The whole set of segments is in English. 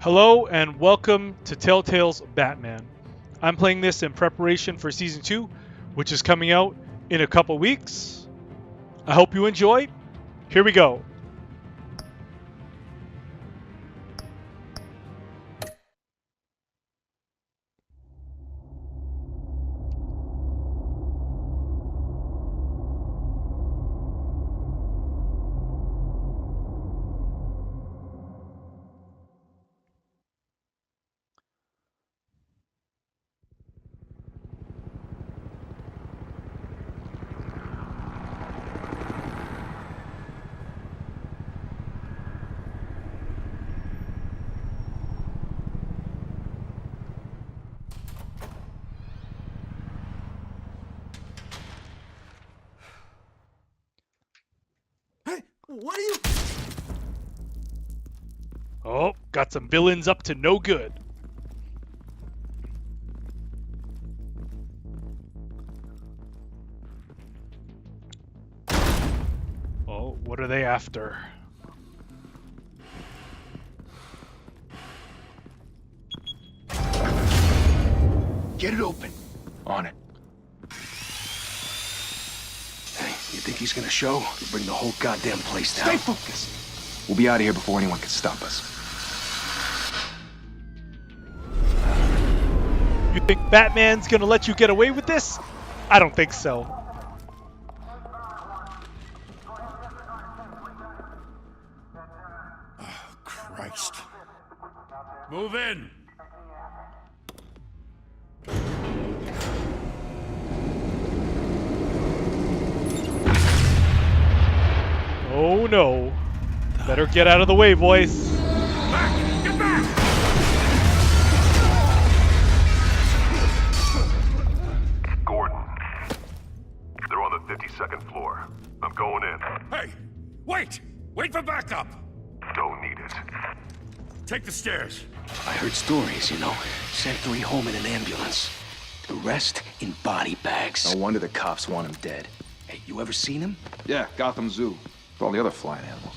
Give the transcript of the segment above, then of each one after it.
Hello and welcome to Telltale's Batman. I'm playing this in preparation for Season 2, which is coming out in a couple weeks. I hope you enjoy. Here we go. What are you? Oh, got some villains up to no good. Oh, what are they after? Get it open. On it. Hey, you think he's gonna show? He'll bring the whole goddamn place down. Stay focused. We'll be out of here before anyone can stop us. You think Batman's gonna let you get away with this? I don't think so. Christ. Move in! Oh no. Better get out of the way, boys. Back! Get back! Gordon. They're on the 52nd floor. I'm going in. Hey! Wait! Wait for backup! Don't need it. Take the stairs. I heard stories, you know. Sent 3 home in an ambulance. The rest in body bags. No wonder the cops want him dead. Hey, you ever seen him? Yeah, Gotham Zoo. With all the other flying animals.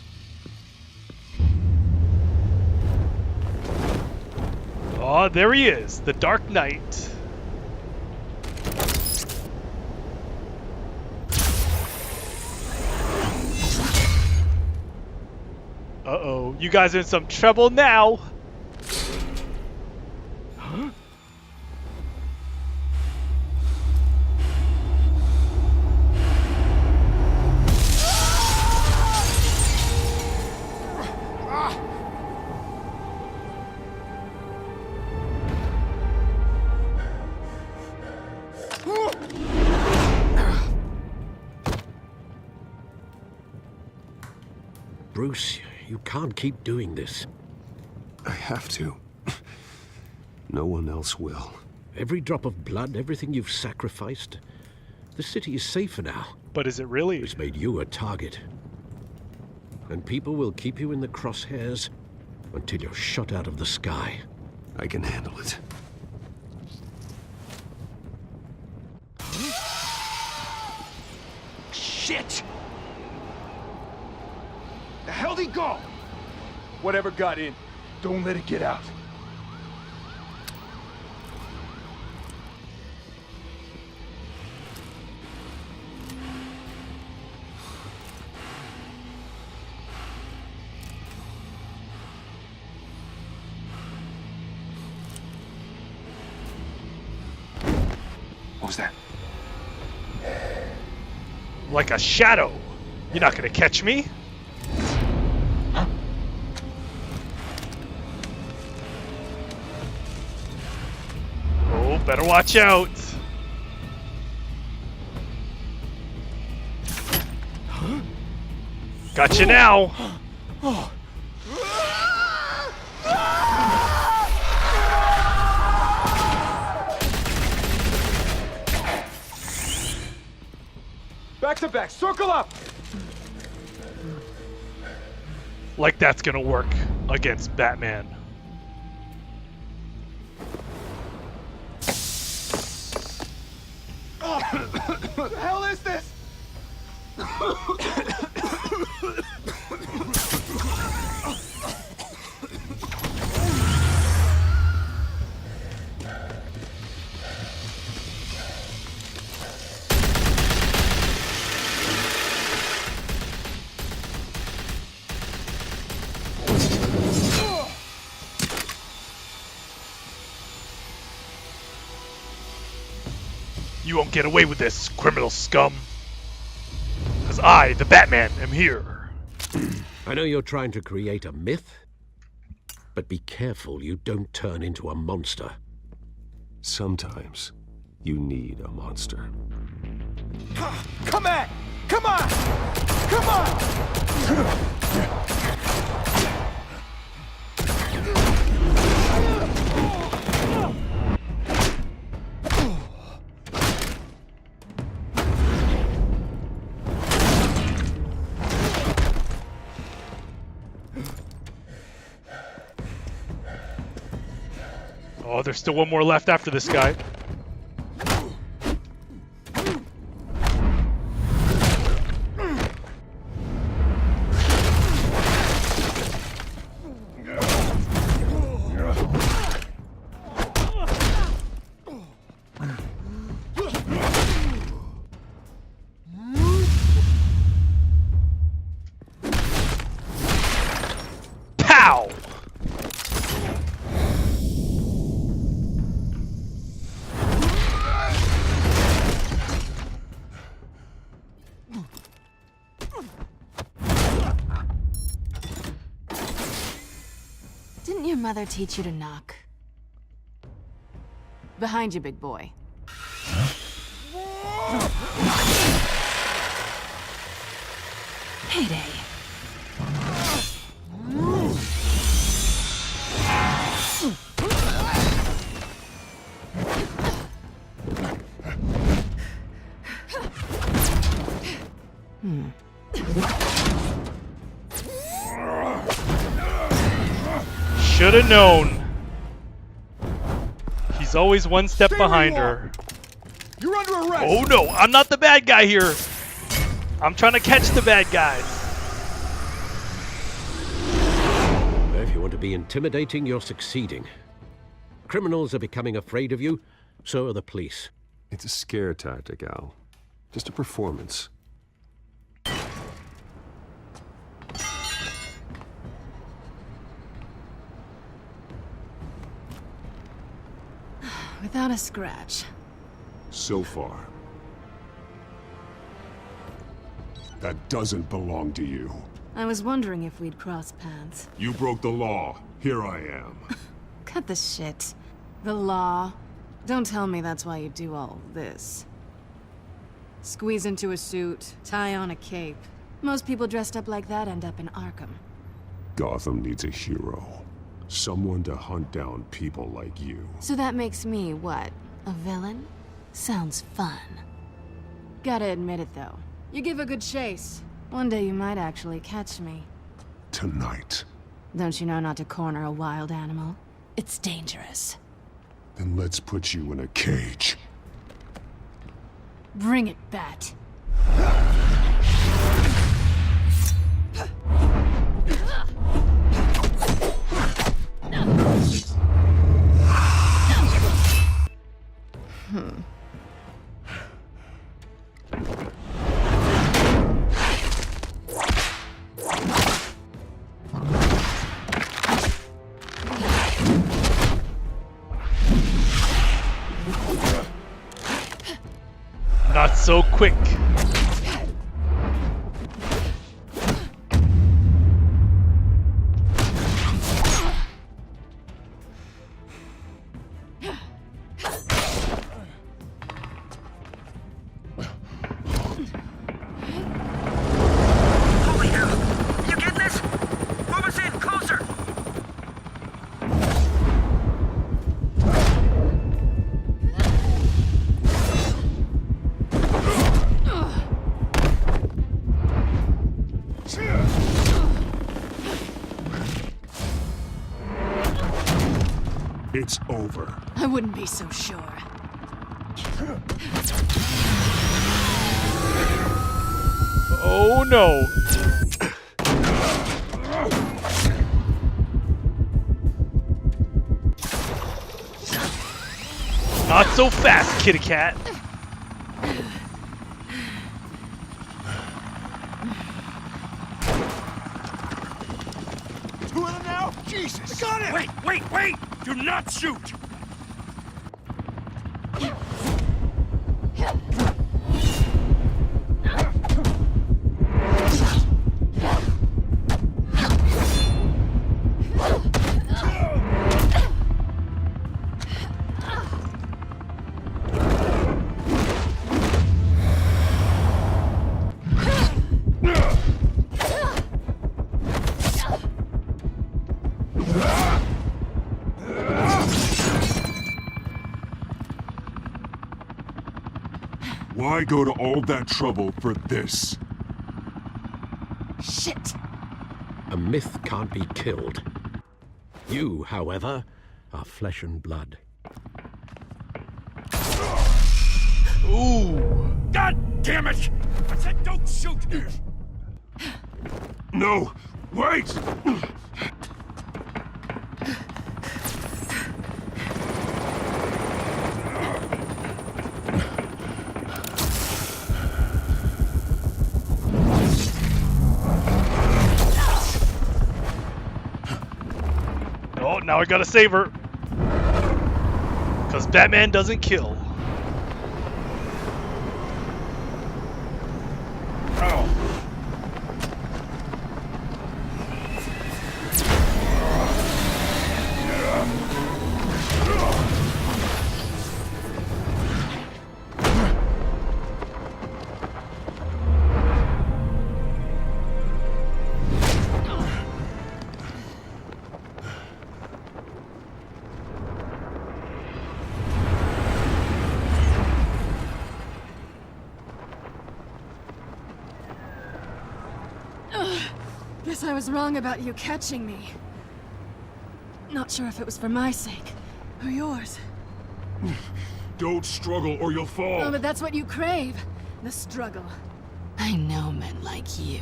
Oh, there he is, the Dark Knight. Uh-oh, you guys are in some trouble now. Huh? Bruce, you can't keep doing this. I have to. No one else will. Every drop of blood, everything you've sacrificed. The city is safer now. But is it really? It's made you a target. And people will keep you in the crosshairs until you're shot out of the sky. I can handle it. Shit! The hell'd he go? Whatever got in, don't let it get out. What was that? Like a shadow. You're not gonna catch me. Oh, better watch out. Got you now. Back to back, circle up! Like that's gonna work against Batman. What the hell is this? You won't get away with this, criminal scum. Because I, the Batman, am here. I know you're trying to create a myth, but be careful you don't turn into a monster. Sometimes you need a monster. Come on! Come on! Come on! Oh, there's still one more left after this guy. Pow! Didn't your mother teach you to knock? Behind you, big boy. Heyday. Should have known. He's always one step behind her. You're under arrest! Oh no, I'm not the bad guy here. I'm trying to catch the bad guys. If you want to be intimidating, you're succeeding. Criminals are becoming afraid of you, so are the police. It's a scare tactic, Al. Just a performance. Without a scratch. So far. That doesn't belong to you. I was wondering if we'd cross paths. You broke the law. Here I am. Cut the shit. The law. Don't tell me that's why you do all this. Squeeze into a suit, tie on a cape. Most people dressed up like that end up in Arkham. Gotham needs a hero. Someone to hunt down people like you. So that makes me, what, a villain? Sounds fun. Gotta admit it, though. You give a good chase. One day you might actually catch me. Tonight. Don't you know not to corner a wild animal? It's dangerous. Then let's put you in a cage. Bring it, Bat. Not so quick. Holy hell! You get this? Move us in, closer! It's over. I wouldn't be so sure. Oh no. Not so fast, kitty cat. Two of them now? Jesus! Got it! Wait, wait, wait! Do not shoot! Why go to all that trouble for this? Shit! A myth can't be killed. You, however, are flesh and blood. Ooh. God damn it! I said don't shoot! No! Wait! Oh, now I gotta save her. Because Batman doesn't kill. Guess I was wrong about you catching me. Not sure if it was for my sake or yours. Don't struggle or you'll fall. Oh, but that's what you crave. The struggle. I know men like you.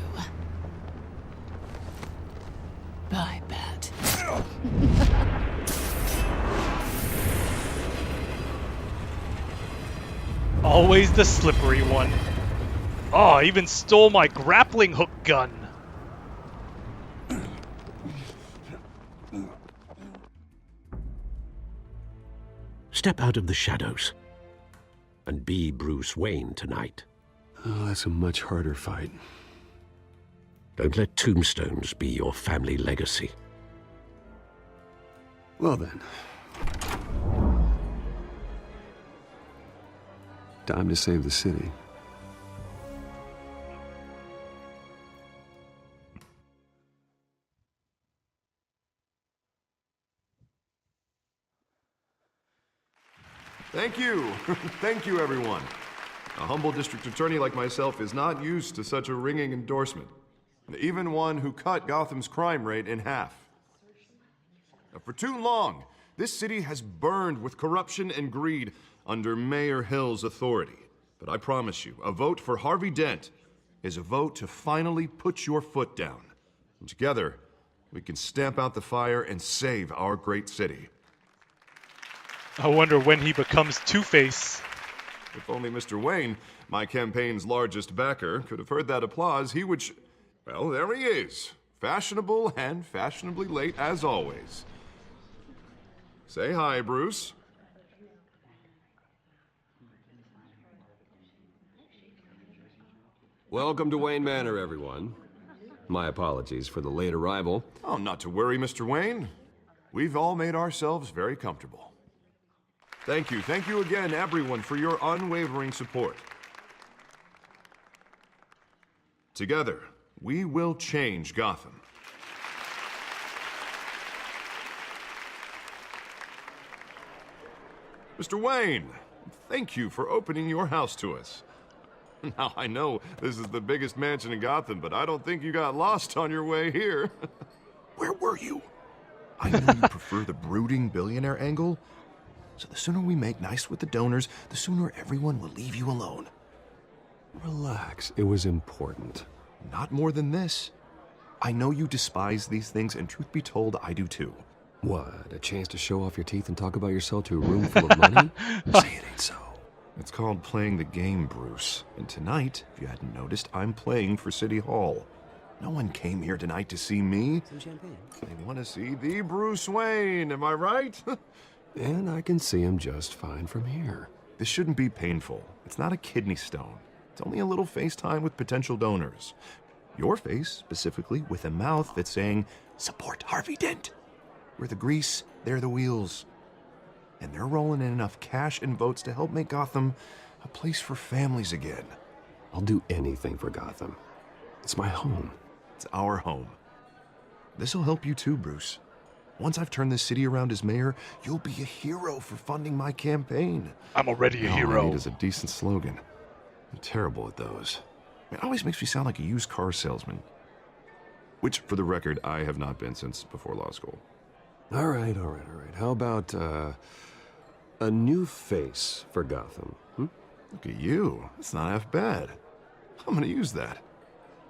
Bye, Bat. Always the slippery one. Oh, I even stole my grappling hook gun. Step out of the shadows and be Bruce Wayne tonight. Oh, that's a much harder fight. Don't let tombstones be your family legacy. Well then. Time to save the city. Thank you. Thank you, everyone. A humble district attorney like myself is not used to such a ringing endorsement. Even one who cut Gotham's crime rate in half. For too long, this city has burned with corruption and greed under Mayor Hill's authority. But I promise you, a vote for Harvey Dent is a vote to finally put your foot down. And together, we can stamp out the fire and save our great city. I wonder when he becomes Two-Face. If only Mr. Wayne, my campaign's largest backer, could have heard that applause, he would well, there he is. Fashionable and fashionably late as always. Say hi, Bruce. Welcome to Wayne Manor, everyone. My apologies for the late arrival. Oh, not to worry, Mr. Wayne. We've all made ourselves very comfortable. Thank you again, everyone, for your unwavering support. Together, we will change Gotham. Mr. Wayne, thank you for opening your house to us. Now, I know this is the biggest mansion in Gotham, but I don't think you got lost on your way here. Where were you? I know you prefer the brooding billionaire angle, so the sooner we make nice with the donors, the sooner everyone will leave you alone. Relax, it was important. Not more than this. I know you despise these things, and truth be told, I do too. What, a chance to show off your teeth and talk about yourself to a room full of money? Say it ain't so. It's called playing the game, Bruce. And tonight, if you hadn't noticed, I'm playing for City Hall. No one came here tonight to see me. Some champagne. They want to see the Bruce Wayne, am I right? And I can see him just fine from here. This shouldn't be painful. It's not a kidney stone. It's only a little FaceTime with potential donors. Your face, specifically, with a mouth that's saying, support Harvey Dent. We're the grease, they're the wheels. And they're rolling in enough cash and votes to help make Gotham a place for families again. I'll do anything for Gotham. It's my home. It's our home. This'll help you too, Bruce. Once I've turned this city around as mayor, you'll be a hero for funding my campaign. I'm already a All I hero. need is a decent slogan. I'm terrible at those. It always makes me sound like a used car salesman. Which, for the record, I have not been since before law school. All right. How about, a new face for Gotham, hmm? Look at you. That's not half bad. I'm gonna use that.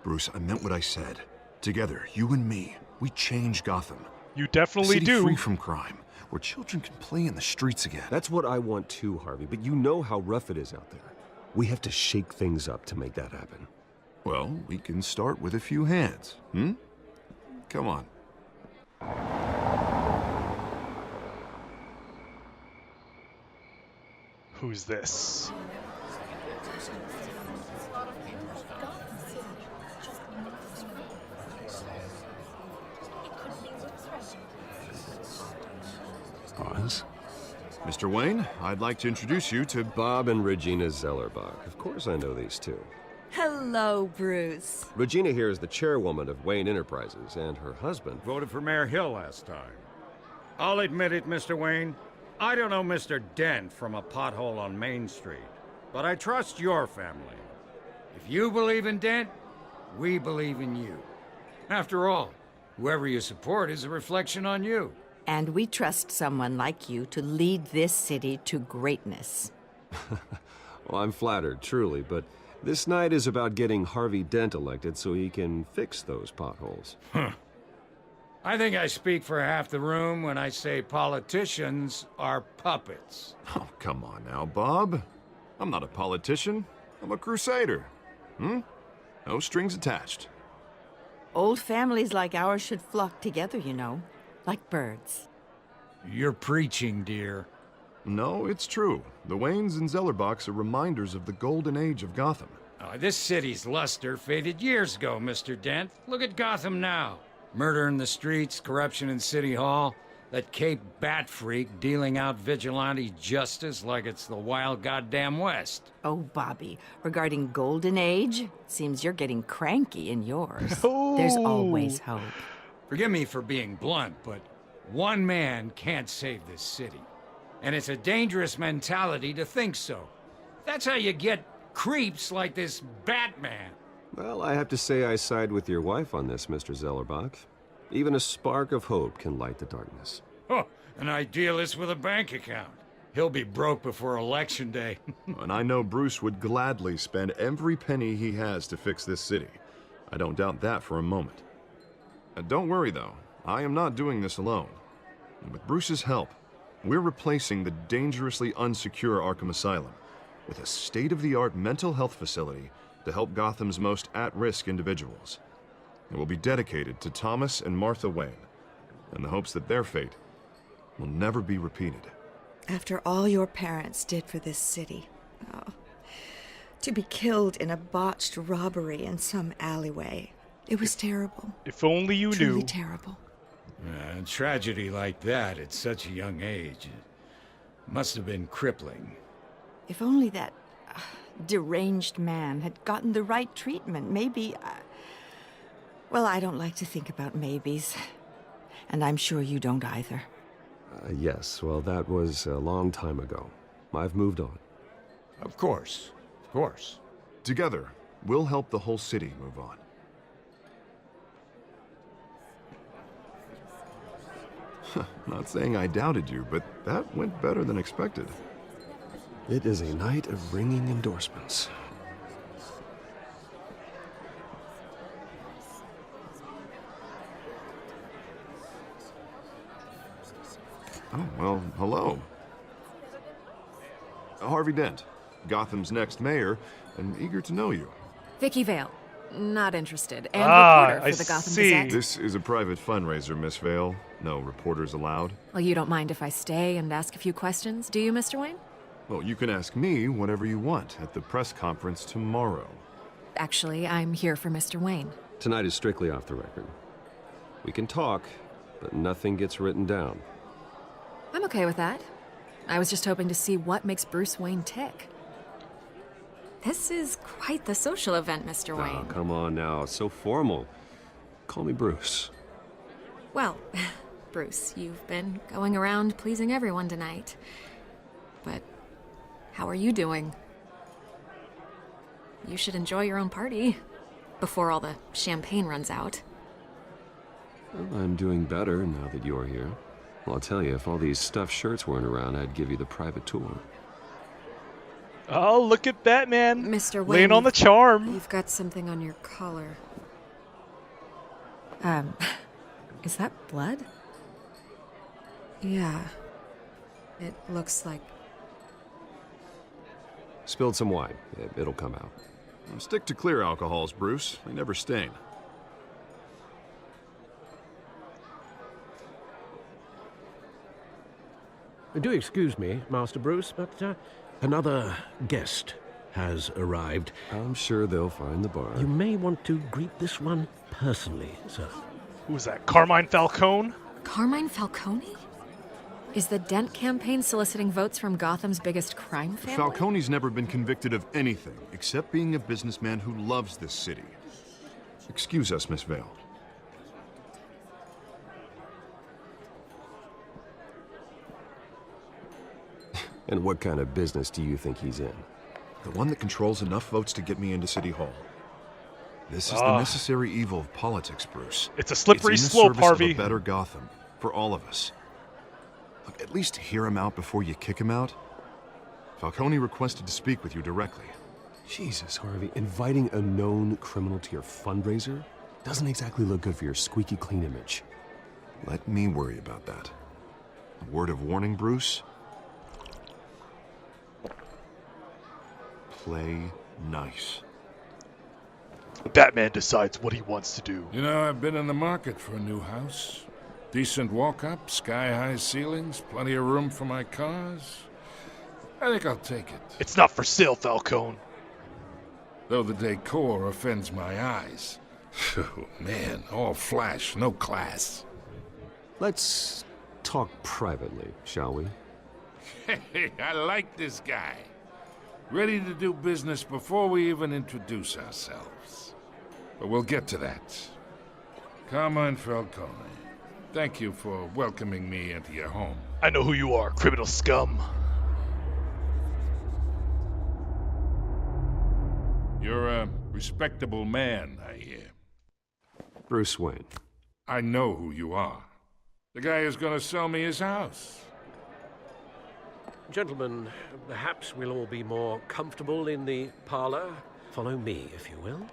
Bruce, I meant what I said. Together, you and me, we change Gotham. You definitely City do. free from crime, where children can play in the streets again. That's what I want too, Harvey, but you know how rough it is out there. We have to shake things up to make that happen. Well, we can start with a few hands, hmm? Come on. Who's this? Pause. Mr. Wayne, I'd like to introduce you to Bob and Regina Zellerbach. Of course I know these two. Hello, Bruce. Regina here is the chairwoman of Wayne Enterprises, and her husband... Voted for Mayor Hill last time. I'll admit it, Mr. Wayne. I don't know Mr. Dent from a pothole on Main Street, but I trust your family. If you believe in Dent, we believe in you. After all, whoever you support is a reflection on you. And we trust someone like you to lead this city to greatness. Well, I'm flattered, truly, but this night is about getting Harvey Dent elected so he can fix those potholes. I think I speak for half the room when I say politicians are puppets. Oh, come on now, Bob. I'm not a politician. I'm a crusader. Hmm? No strings attached. Old families like ours should flock together, you know, like birds. You're preaching, dear. No, it's true. The Waynes and Zellerbachs are reminders of the golden age of Gotham. This city's luster faded years ago, Mr. Dent. Look at Gotham now. Murder in the streets, corruption in City Hall, that Cape Bat freak dealing out vigilante justice like it's the wild goddamn West. Oh, Bobby, regarding Golden Age, seems you're getting cranky in yours. Oh. There's always hope. Forgive me for being blunt, but one man can't save this city. And it's a dangerous mentality to think so. That's how you get creeps like this Batman. Well, I have to say I side with your wife on this, Mr. Zellerbach. Even a spark of hope can light the darkness. Oh, an idealist with a bank account. He'll be broke before Election Day. And I know Bruce would gladly spend every penny he has to fix this city. I don't doubt that for a moment. Don't worry, though. I am not doing this alone. And with Bruce's help, we're replacing the dangerously unsecure Arkham Asylum with a state-of-the-art mental health facility to help Gotham's most at-risk individuals. It will be dedicated to Thomas and Martha Wayne, in the hopes that their fate will never be repeated. After all your parents did for this city, to be killed in a botched robbery in some alleyway, it was terrible. If only you Truly knew. Terrible. A tragedy like that at such a young age must have been crippling. If only that deranged man had gotten the right treatment, maybe... Well, I don't like to think about maybes. And I'm sure you don't either. Yes, well, that was a long time ago. I've moved on. Of course. Of course. Together, we'll help the whole city move on. Not saying I doubted you, but that went better than expected. It is a night of ringing endorsements. Oh, well, hello. Harvey Dent, Gotham's next mayor, and eager to know you. Vicky Vale. Not interested. And reporter for the Gotham Gazette. This is a private fundraiser, Miss Vale. No reporters allowed. Well, you don't mind if I stay and ask a few questions, do you, Mr. Wayne? Well, you can ask me whatever you want at the press conference tomorrow. Actually, I'm here for Mr. Wayne. Tonight is strictly off the record. We can talk, but nothing gets written down. I'm okay with that. I was just hoping to see what makes Bruce Wayne tick. This is quite the social event, Mr. Wayne. Oh, come on now. So formal. Call me Bruce. Well, Bruce, you've been going around pleasing everyone tonight. But how are you doing? you should enjoy your own party before all the champagne runs out. Well, I'm doing better now that you're here. Well, I'll tell you, if all these stuffed shirts weren't around, I'd give you the private tour. Oh, look at Batman. Mr. Wayne, laying on the charm. You've got something on your collar. Is that blood? Yeah. It looks like... Spilled some wine. It'll come out. Stick to clear alcohols, Bruce. They never stain. Do excuse me, Master Bruce, but another guest has arrived. I'm sure they'll find the bar. You may want to greet this one personally, sir. Who's that? Carmine Falcone? Carmine Falcone? Is the Dent campaign soliciting votes from Gotham's biggest crime family? Falcone's never been convicted of anything except being a businessman who loves this city. Excuse us, Miss Vale. And what kind of business do you think he's in? The one that controls enough votes to get me into City Hall. This is the necessary evil of politics, Bruce. It's a slippery it's in the slope, service Harvey. Of a better Gotham, for all of us. Look, at least hear him out before you kick him out. Falcone requested to speak with you directly. Jesus, Harvey, inviting a known criminal to your fundraiser doesn't exactly look good for your squeaky clean image. Let me worry about that. A word of warning, Bruce? Play nice. Batman decides what he wants to do. You know, I've been in the market for a new house. Decent walk-up, sky-high ceilings, plenty of room for my cars. I think I'll take it. It's not for sale, Falcone. Though the decor offends my eyes. Oh, man, all flash, no class. Let's talk privately, shall we? Hey, I like this guy. Ready to do business before we even introduce ourselves. But we'll get to that. Carmine Falcone, thank you for welcoming me into your home. I know who you are, criminal scum. You're a respectable man, I hear. Bruce Wayne. I know who you are. The guy who's gonna sell me his house. Gentlemen, perhaps we'll all be more comfortable in the parlor. Follow me, if you will.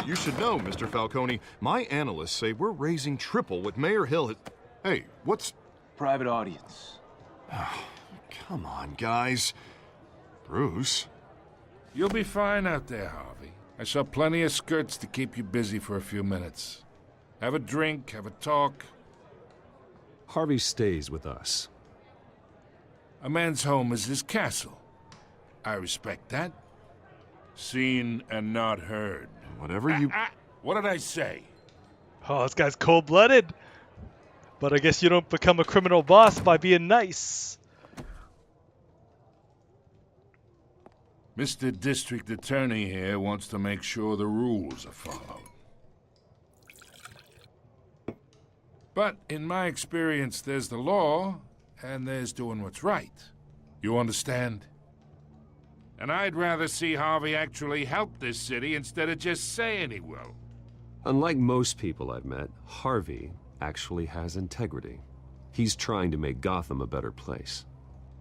You should know, Mr. Falcone, my analysts say we're raising triple what Mayor Hill had... Hey, what's... Private audience. Oh, come on, guys. Bruce? You'll be fine out there, Harvey. I saw plenty of skirts to keep you busy for a few minutes. Have a drink, have a talk. Harvey stays with us. A man's home is his castle. I respect that. Seen and not heard. Whatever you... What did I say? Oh, this guy's cold-blooded. But I guess you don't become a criminal boss by being nice. Mr. District Attorney here wants to make sure the rules are followed. But in my experience, there's the law, and there's doing what's right. You understand? And I'd rather see Harvey actually help this city instead of just saying he will. Unlike most people I've met, Harvey actually has integrity. He's trying to make Gotham a better place.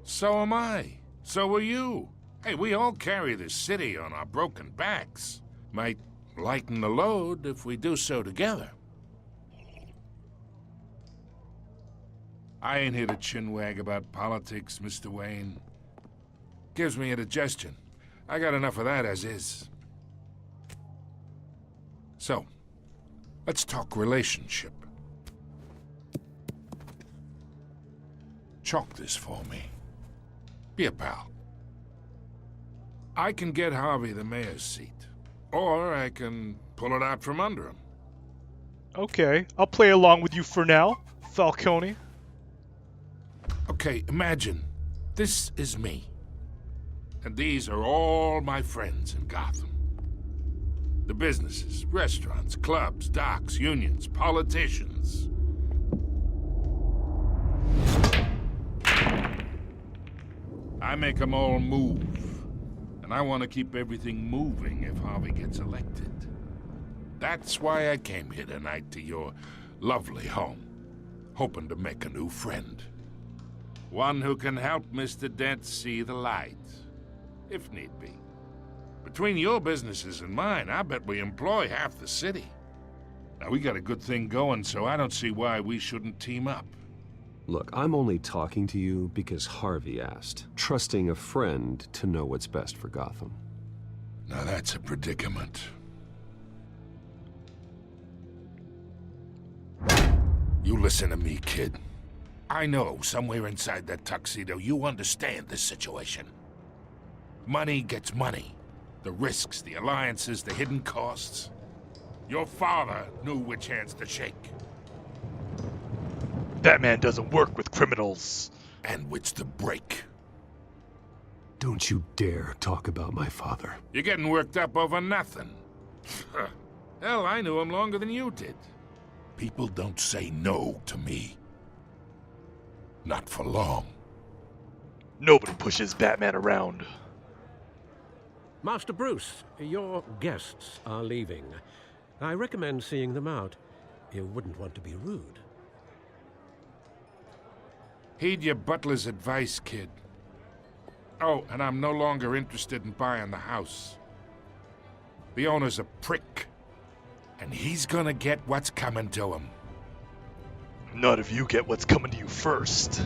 So am I. So are you. Hey, we all carry this city on our broken backs. Might lighten the load if we do so together. I ain't here to chinwag about politics, Mr. Wayne. Gives me indigestion. I got enough of that as is. So, let's talk relationship. Chalk this for me. Be a pal. I can get Harvey the mayor's seat, or I can pull it out from under him. Okay, I'll play along with you for now, Falcone. Okay, imagine this is me. And these are all my friends in Gotham. The businesses, restaurants, clubs, docks, unions, politicians. make them all move. And I want to keep everything moving if Harvey gets elected. That's why I came here tonight to your lovely home, hoping to make a new friend. One who can help Mr. Dent see the light, if need be. Between your businesses and mine, I bet we employ half the city. Now, we got a good thing going, so I don't see why we shouldn't team up. Look, I'm only talking to you because Harvey asked, trusting a friend to know what's best for Gotham. Now that's a predicament. You listen to me, kid. I know somewhere inside that tuxedo you understand this situation. Money gets money. The risks, the alliances, the hidden costs. Your father knew which hands to shake. Batman doesn't work with criminals. And which to break. Don't you dare talk about my father. You're getting worked up over nothing. Hell, I knew him longer than you did. People don't say no to me. Not for long. Nobody pushes Batman around. Master Bruce, your guests are leaving. I recommend seeing them out. You wouldn't want to be rude. Heed your butler's advice, kid. Oh, and I'm no longer interested in buying the house. The owner's a prick. And he's gonna get what's coming to him. Not if you get what's coming to you first.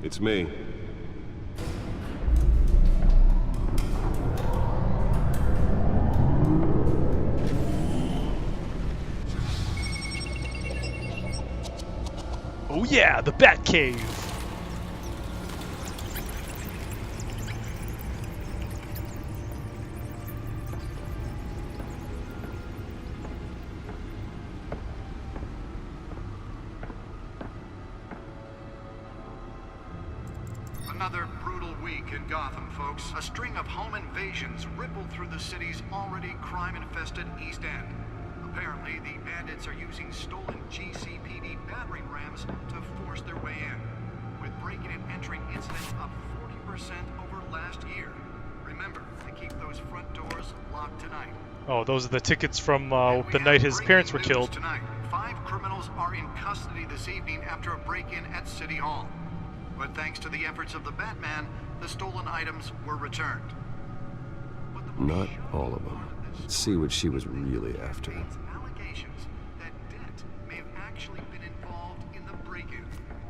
It's me. Oh yeah, the Batcave. Another brutal week in Gotham, folks. A string of home invasions rippled through the city's already crime-infested East End. Apparently, the bandits are using stolen GCPD battering rams to force their way in, with breaking and entering incidents up 40% over last year. Remember to keep those front doors locked tonight. Oh, those are the tickets from the night his parents were killed. Tonight, 5 criminals are in custody this evening after a break-in at City Hall. But thanks to the efforts of the Batman, the stolen items were returned. Not all of them. Let's see what she was really after. Allegations that Dent may have actually been involved in the break-in.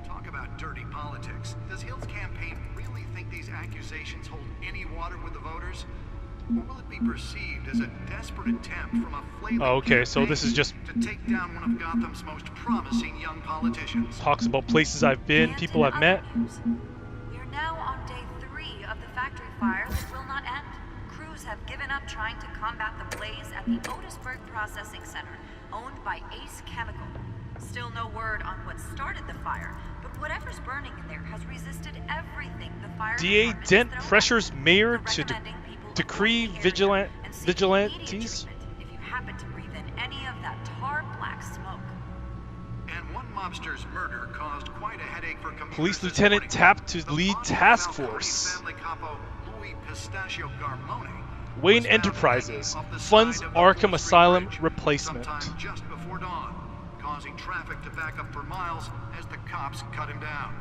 Talk about dirty politics. Does Hill's campaign really think these accusations hold any water with the voters? Or will it be perceived as a desperate attempt from a flailing okay, so this is just to take down one of Gotham's most promising young politicians? talks about places I've been, people I've met. We are now on day 3 of the factory fire that will not end. Crews have given up trying to combat the blaze at the Otisburg Processing Center, owned by Ace Chemical. Still no word on what started the fire, but whatever's burning in there has resisted everything the fire DA department Dent has thrown pressures at it, mayor to recommending people decree avoid the area and seek vigilantes. immediate treatment if you happen to breathe in any of that tar black smoke. And one mobster's murder caused quite a headache for commuters. Police lieutenant tapped to lead task force. Family capo Louis Pistachio Garmone Wayne was found Enterprises hanging off the funds side of Arkham Oak Street Asylum Bridge replacement. sometime just before dawn, causing traffic to back up for miles as the cops cut him down.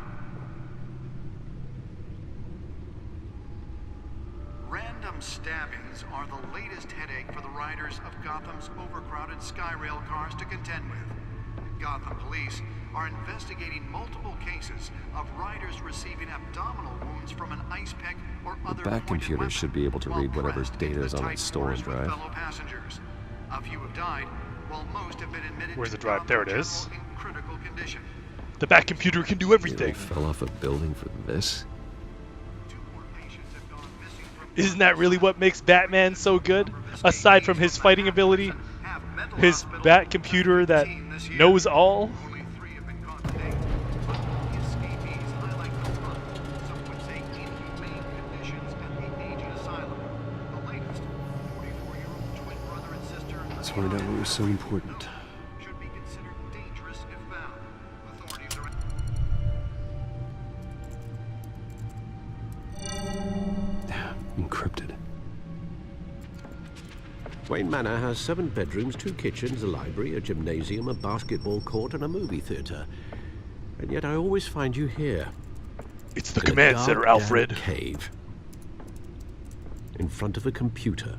Random stabbings are the latest headache for the riders of Gotham's overcrowded Skyrail cars to contend with. Gotham police are investigating multiple cases of riders receiving abdominal wounds from an ice pick or other The back pointed computer weapon should be able to while read whatever pressed data into is the on tight its storage quarters with drive. fellow passengers. A few have died, while most have been admitted Where's to the drive? There it Gotham is. General in critical condition. The Bat computer can do Really everything. fell off a building for this? Isn't that really what makes Batman so good? Aside from his fighting ability, his Bat computer that knows all? Let's find out what was so important. Encrypted. Wayne Manor has 7 bedrooms, 2 kitchens, a library, a gymnasium, a basketball court, and a movie theater. And yet I always find you here. It's the in a command center, goddamn Alfred. Cave. In front of a computer.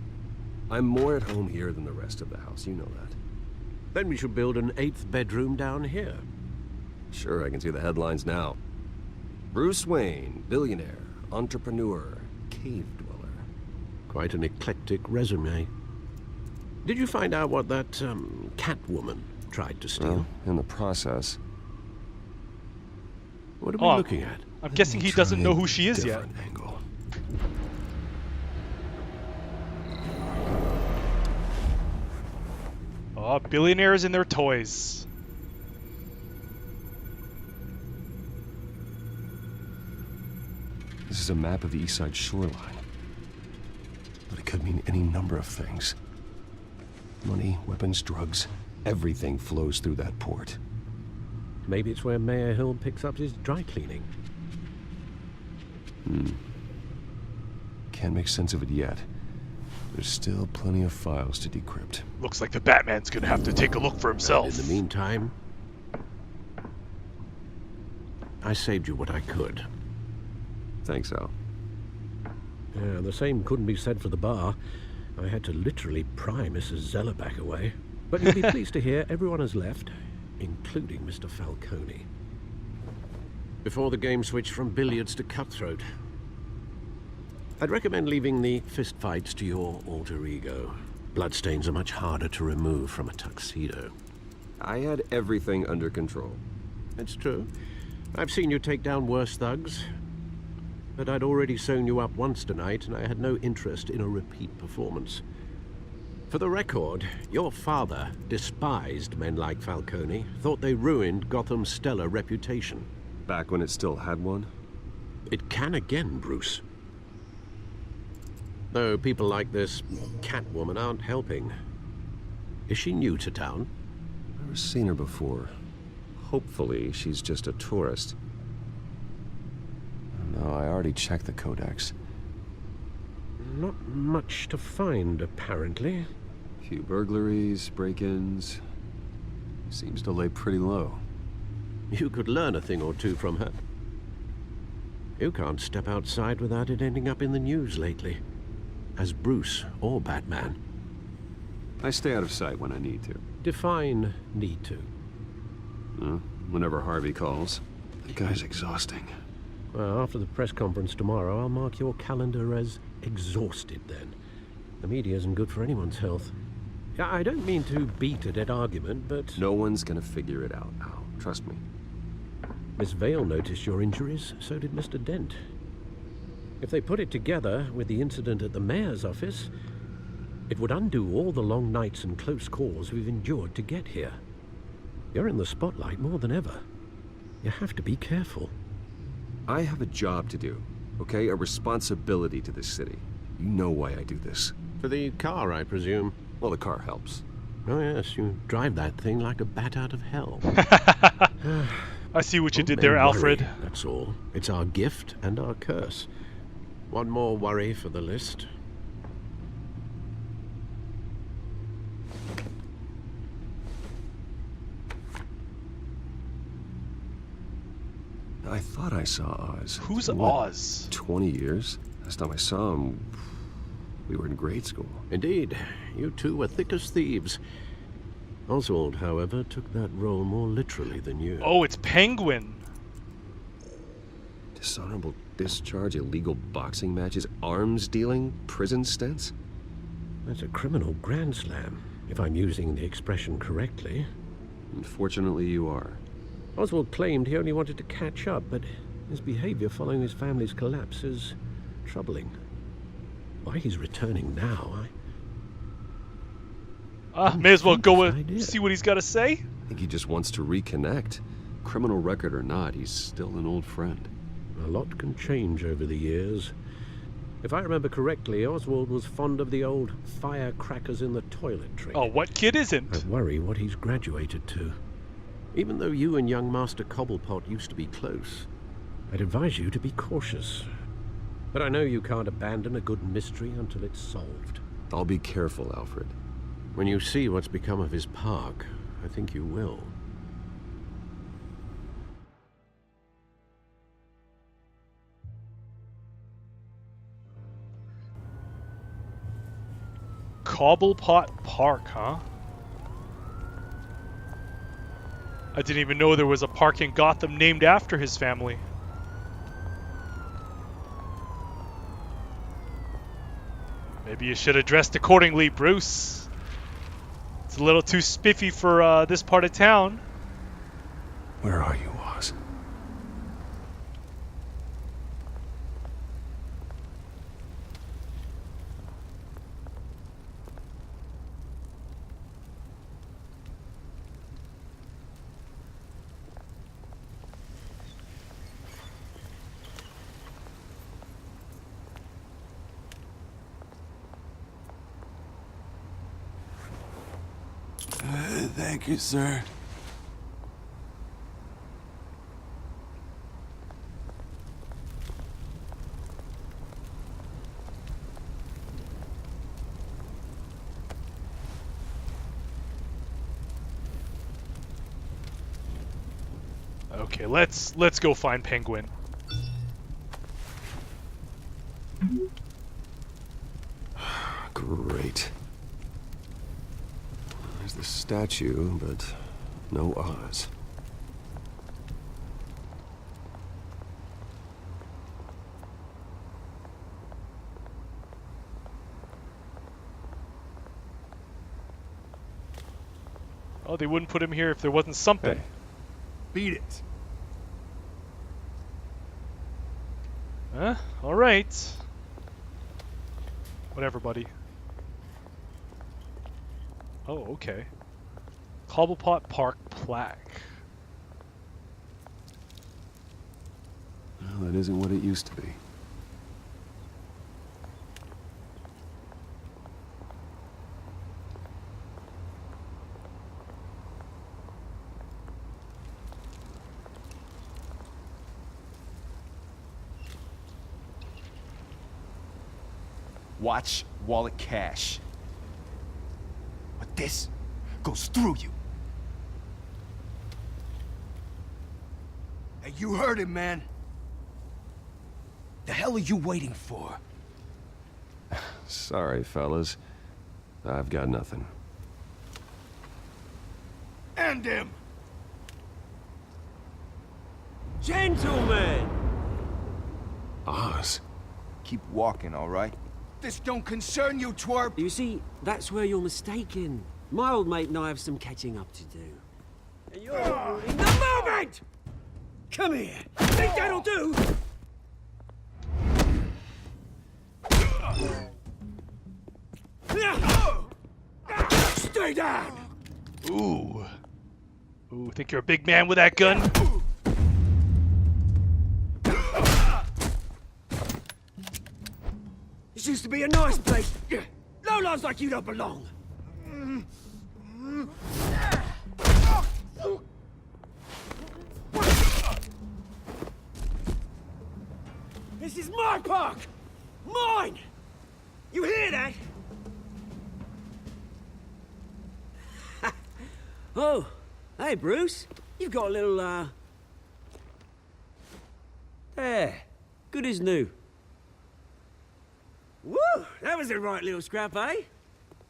I'm more at home here than the rest of the house, you know that. Then we should build an 8th bedroom down here. Sure, I can see the headlines now. Bruce Wayne, billionaire, entrepreneur, cave dweller. Quite an eclectic resume. Did you find out what that, Catwoman tried to steal? Well, in the process. What are we looking at? I'm guessing he doesn't know who she is yet. Angle. Oh, billionaires and their toys. This is a map of the East Side shoreline. But it could mean any number of things. Money, weapons, drugs, everything flows through that port. Maybe it's where Mayor Hill picks up his dry cleaning. Can't make sense of it yet. There's still plenty of files to decrypt. Looks like the Batman's gonna have to take a look for himself. And in the meantime, I saved you what I could. Thanks, Al. Yeah, the same couldn't be said for the bar. I had to literally pry Mrs. Zeller back away. But you'll be pleased to hear everyone has left, including Mr. Falcone. Before the game switched from billiards to cutthroat. I'd recommend leaving the fistfights to your alter ego. Bloodstains are much harder to remove from a tuxedo. I had everything under control. It's true. I've seen you take down worse thugs. But I'd already sewn you up once tonight, and I had no interest in a repeat performance. For the record, your father despised men like Falcone, thought they ruined Gotham's stellar reputation. Back when it still had one? It can again, Bruce. Though people like this Catwoman aren't helping. Is she new to town? Never seen her before. Hopefully, she's just a tourist. No, I already checked the codex. Not much to find, apparently. Few burglaries, break-ins. Seems to lay pretty low. You could learn a thing or two from her. You can't step outside without it ending up in the news lately. As Bruce or Batman. I stay out of sight when I need to. Define need to. Whenever Harvey calls. The guy's exhausting. Well, after the press conference tomorrow, I'll mark your calendar as exhausted then. The media isn't good for anyone's health. I don't mean to beat a dead argument, but... No one's gonna figure it out, Al. Trust me. Miss Vale noticed your injuries, so did Mr. Dent. If they put it together with the incident at the mayor's office, it would undo all the long nights and close calls we've endured to get here. You're in the spotlight more than ever. You have to be careful. I have a job to do, okay? A responsibility to this city. You know why I do this. For the car, I presume. Well, the car helps. Oh yes, you drive that thing like a bat out of hell. I see what you did there, Alfred. Worry, that's all. It's our gift and our curse. One more worry for the list. I thought I saw Oz. Who's What, Oz? 20 years? Last time I saw him, we were in grade school. Indeed. You two were thick as thieves. Oswald, however, took that role more literally than you. Oh, it's Penguin. Dishonorable discharge, illegal boxing matches, arms dealing, prison stints? That's a criminal grand slam, if I'm using the expression correctly. Unfortunately, you are. Oswald claimed he only wanted to catch up, but his behavior following his family's collapse is troubling. Why he's returning now, may as well go and see what he's got to say. I think he just wants to reconnect. Criminal record or not, he's still an old friend. A lot can change over the years. If I remember correctly, Oswald was fond of the old firecrackers in the toilet trick. Oh, what kid isn't? I worry what he's graduated to. Even though you and young Master Cobblepot used to be close, I'd advise you to be cautious. But I know you can't abandon a good mystery until it's solved. I'll be careful, Alfred. When you see what's become of his park, I think you will. Cobblepot Park, huh? I didn't even know there was a park in Gotham named after his family. Maybe you should have dressed accordingly, Bruce. It's a little too spiffy for this part of town. Where are you, Oz? Thank you, sir. Okay, let's go find Penguin. Great. There's the statue, but no Oz. Oh, they wouldn't put him here if there wasn't something. Hey, beat it. Huh? Alright. Whatever, buddy. Oh, okay. Cobblepot Park plaque. Well, that isn't what it used to be. Watch wallet cash. But this goes through you. Hey, you heard him, man. The hell are you waiting for? Sorry, fellas. I've got nothing. End him! Gentlemen! Oz. Keep walking, all right? This don't concern you, twerp! You see, that's where you're mistaken. My old mate and I have some catching up to do. And you're ruining the moment! Come here! Think that'll do? Stay down! Ooh. Ooh, think you're a big man with that gun? This used to be a nice place. Lowlifes like you don't belong. This is my park! Mine! You hear that? Oh, hey Bruce. You've got a little, There. Good as new. Woo! That was a right little scrap, eh?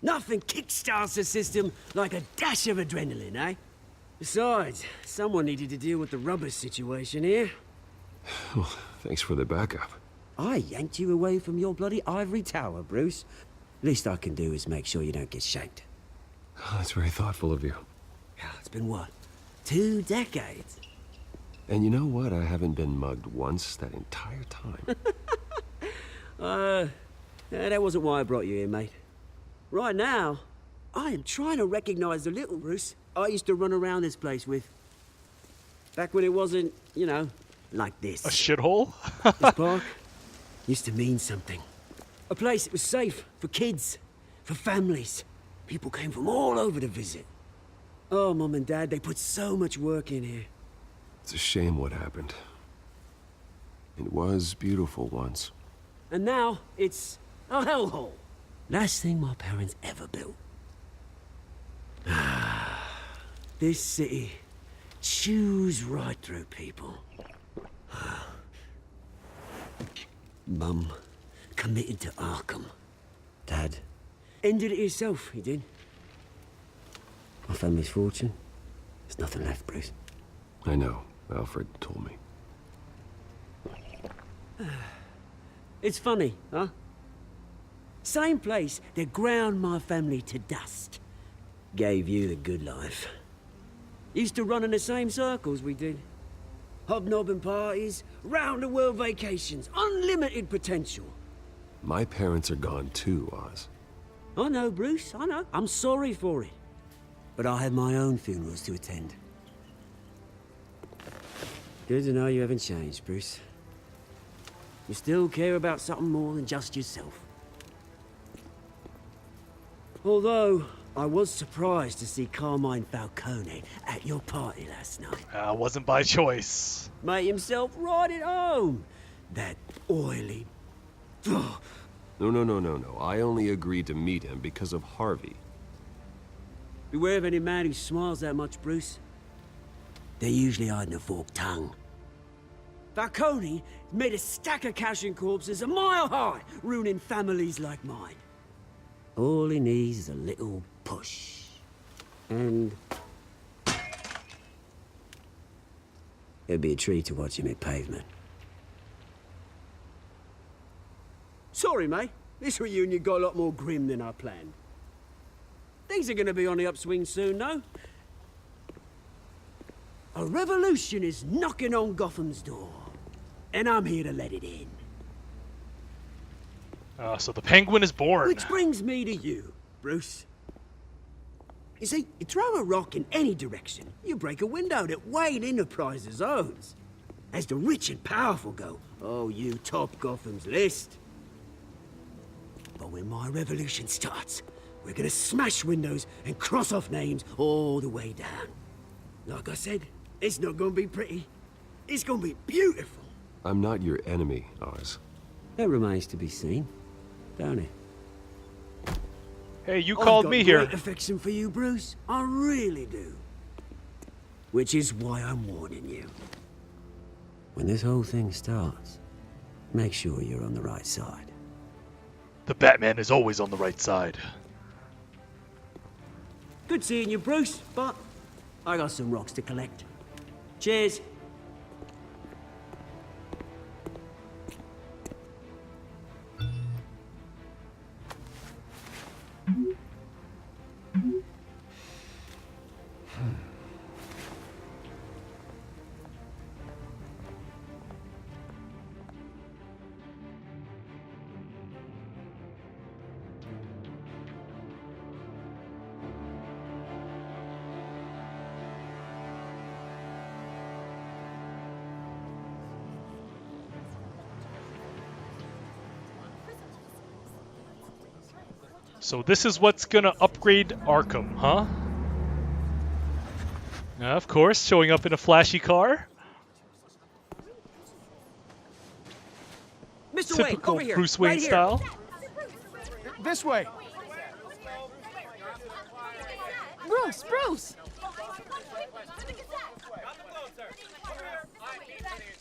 Nothing kickstarts the system like a dash of adrenaline, eh? Besides, someone needed to deal with the rubber situation here. Well, thanks for the backup. I yanked you away from your bloody ivory tower, Bruce. Least I can do is make sure you don't get shanked. Oh, that's very thoughtful of you. It's been what? 2 decades? And you know what? I haven't been mugged once that entire time. That wasn't why I brought you here, mate. Right now, I am trying to recognize the little Bruce I used to run around this place with. Back when it wasn't, you know, like this. A shithole? This park used to mean something. A place that was safe for kids, for families. People came from all over to visit. Oh, Mum and Dad, they put so much work in here. It's a shame what happened. It was beautiful once. And now, it's a hellhole. Last thing my parents ever built. This city chews right through people. Mum committed to Arkham. Dad ended it himself, he did. My family's fortune, there's nothing left, Bruce. I know. Alfred told me. It's funny, huh? Same place that ground my family to dust. Gave you the good life. Used to run in the same circles we did. Hobnobbing parties, round-the-world vacations, unlimited potential. My parents are gone too, Oz. I know, Bruce, I know. I'm sorry for it. But I have my own funerals to attend. Good to know you haven't changed, Bruce. You still care about something more than just yourself. Although, I was surprised to see Carmine Falcone at your party last night. Wasn't by choice. Made himself right at home. That oily... No. I only agreed to meet him because of Harvey. Beware of any man who smiles that much, Bruce. They're usually hiding a forked tongue. Falcone made a stack of cashing corpses a mile high, ruining families like mine. All he needs is a little push. And... it'd be a treat to watch him hit pavement. Sorry, mate. This reunion got a lot more grim than I planned. Things are gonna be on the upswing soon, though. A revolution is knocking on Gotham's door. And I'm here to let it in. So the Penguin is born. Which brings me to you, Bruce. You see, you throw a rock in any direction, you break a window that Wayne Enterprises owns. As the rich and powerful go, oh, you top Gotham's list. But when my revolution starts, we're gonna smash windows and cross off names all the way down. Like I said, it's not gonna be pretty. It's gonna be beautiful. I'm not your enemy, Oz. That remains to be seen, don't it? Hey, you called me here. I've got great affection for you, Bruce. I really do. Which is why I'm warning you. When this whole thing starts, make sure you're on the right side. The Batman is always on the right side. Good seeing you, Bruce, but I got some rocks to collect. Cheers. So this is what's gonna upgrade Arkham, huh? Of course, showing up in a flashy car. Mr. Typical Wayne, over here. Bruce Wayne Right here. style. This way. Bruce!